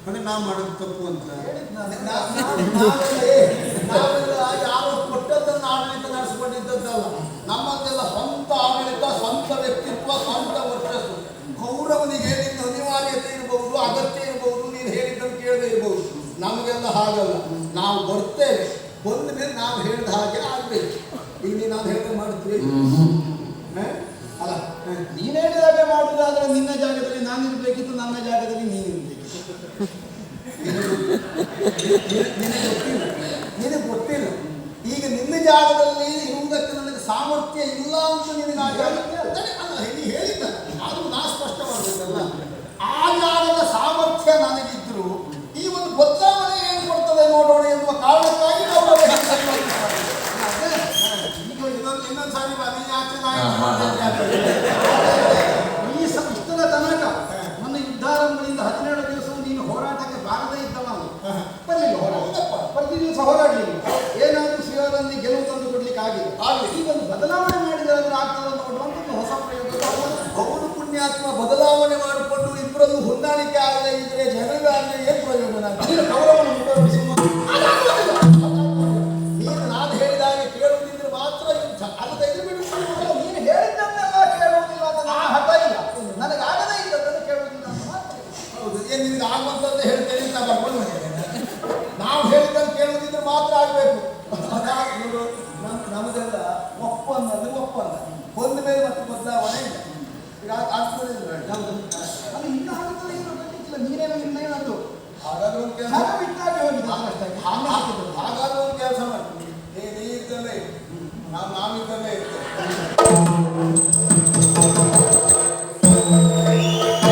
ಅಂದ್ರೆ ನಾವು ಮಾಡೋದು ತಪ್ಪು ಅಂತ ಹೇಳಿದ್ ನಾನು. ನಾವೆಲ್ಲ ಯಾರು ಕೊಟ್ಟದ್ದನ್ನು ಆಡಳಿತ ನಡೆಸಿಕೊಂಡಿದ್ದದ್ದಲ್ಲ. ನಮ್ಮದೆಲ್ಲ ಸ್ವಂತ ಆಡಳಿತ, ಸ್ವಂತ ವ್ಯಕ್ತಿತ್ವ, ಸ್ವಂತ ವರ್ಚಸ್ಸು. ಗೌರವನಿಗೆ ನಿನ್ನ ಅನಿವಾರ್ಯತೆ ಇರಬಹುದು, ಅಗತ್ಯ ಇರಬಹುದು, ನೀನು ಹೇಳಿದ್ದನ್ನು ಕೇಳದೆ ಇರಬಹುದು. ನಮಗೆಲ್ಲ ಹಾಗಲ್ಲ. ನಾವು ಬರ್ತೇವೆ, ಬಂದ ಮೇಲೆ ನಾವು ಹೇಳಿದ ಹಾಗೆ ಆಗ್ಬೇಕು. ಈಗ ನಾನು ಹೇಳಿದ್ರೆ ಮಾಡ್ತೀವಿ ಅಲ್ಲ. ನೀನು ಹೇಳಿದಾಗೆ ಮಾಡುವುದಾದ್ರೆ ನಿನ್ನ ಜಾಗದಲ್ಲಿ ನಾನು ಇರ್ಬೇಕಿತ್ತು, ನನ್ನ ಜಾಗದಲ್ಲಿ ನೀನು ಇರ್ಬೇಕಿತ್ತು. ನಿನಗೆ ಗೊತ್ತಿಲ್ಲ. ಈಗ ನಿನ್ನ ಜಾಗದಲ್ಲಿ ಇರುವುದಕ್ಕೆ ನನಗೆ ಸಾಮರ್ಥ್ಯ ಇಲ್ಲ ಅಂತ ನಿನಗೆ ಅಲ್ಲ ನೀ ಹೇಳಿದ್ದ. ಅದು ನಾ ಸ್ಪಷ್ಟ ಮಾಡಬೇಕಲ್ಲ. ಆ ಜಾಗದ ಸಾಮರ್ಥ್ಯ ನನಗಿದ್ರು ಈ ಒಂದು ಬದಲಾವಣೆ ಏನು ಕೊಡ್ತದೆ ನೋಡೋಣ ಎನ್ನುವ ಕಾರಣಕ್ಕಾಗಿ ನಾವು ಇನ್ನೊಂದು ಸಾರಿ ಬನ್ನಿ ಆಚೆ ಇಷ್ಟರ ತನಕ ನನ್ನ ಯುದ್ಧಾರಂಭದಿಂದ 17 ದಿವಸ ನೀನು ಹೋರಾಟಕ್ಕೆ ಬಾರದೇ ಇದ್ದವನು ಬರಲಿಲ್ಲ. ಪ್ರತಿ ದಿವಸ ಹೋರಾಡಲಿಲ್ಲ. ಏನಾದರೂ ಶ್ರೀವರಲ್ಲಿ ಗೆಲುವು ತಂದು ಕೊಡ್ಲಿಕ್ಕೆ ಆಗಿದೆ. ಈಗ ಒಂದು ಬದಲಾವಣೆ ಮಾಡಿದ್ರೆ ಆಗ್ತದೆ ನೋಡುವಂತ ಒಂದು ಹೊಸ ಪ್ರಯೋಗ. ಅವನು ಪುಣ್ಯಾತ್ಮ ಬದಲಾವಣೆ ಮಾಡಿಕೊಂಡು ಇಬ್ಬರಲ್ಲೂ ಹೊಂದಾಣಿಕೆ ಆಗದೆ ಇದ್ರೆ ಜನಗಾಗಲಿ ಏನು ಪ್ರಯೋಜನ? ಗೌರವವನ್ನು ಮುಂದುವರಿಸಿ ನೀನು ನಾನು ಹೇಳಿದಾಗೆ ಕೇಳುವುದಿದ್ರೆ ಮಾತ್ರ ಯುದ್ಧ. ಅದು ತೆಗೆದು ಬಿಡು. ನೀನು ಹೇಳಿದ್ದನ್ನೆಲ್ಲ ಕೇಳುವುದಿಲ್ಲ ಅಂತ ನನ್ನ ಹಠ ಇಲ್ಲ. ನನಗೆ ಆಗದೇ ಇದ್ದದ್ದನ್ನು ಕೇಳುವುದಿಲ್ಲ ಅಂತ ಮಾತ್ರ. ಹೌದು, ಏನು ನಿನಗೆ ಆಗುವಂಥದ್ದು ಹೇಳ್ತೇನೆ ಅಂತ ಬರ್ಕೊಂಡು ನಾವು ಹೇಳಿದ್ದನ್ನು ಕೇಳುವುದಿದ್ರೆ ಮಾತ್ರ ಆಗಬೇಕು. ನಮಗೆಲ್ಲ ಒಪ್ಪಂದ ಬಂದ ಮೇಲೆ ಮತ್ತೆ ಬದಲಾವಣೆ ಇಲ್ಲ. ಈಗ ಆಗ್ತದೆ ಅದು ಇನ್ನು ಆಗುತ್ತದೆ ಏನು ಗೊತ್ತಿಲ್ಲ. ನೀನೇನು ನಿರ್ಣಯ ಅದು ಹಾಗಾದ್ರೆ ಒಂದು ಕೆಲಸ ನಾನು ಬಿಟ್ಟಾಗಿ ಹೋಗಿದೆ ಅಷ್ಟೇ. ಹಾಗಾದ್ರೆ ಒಂದು ಕೆಲಸ ಮಾಡ್ತೀನಿ. ನೀ ಇದ್ದಲ್ಲೇ ನಾವಿದ್ದಲ್ಲೇ ಇರ್ತೇವೆ.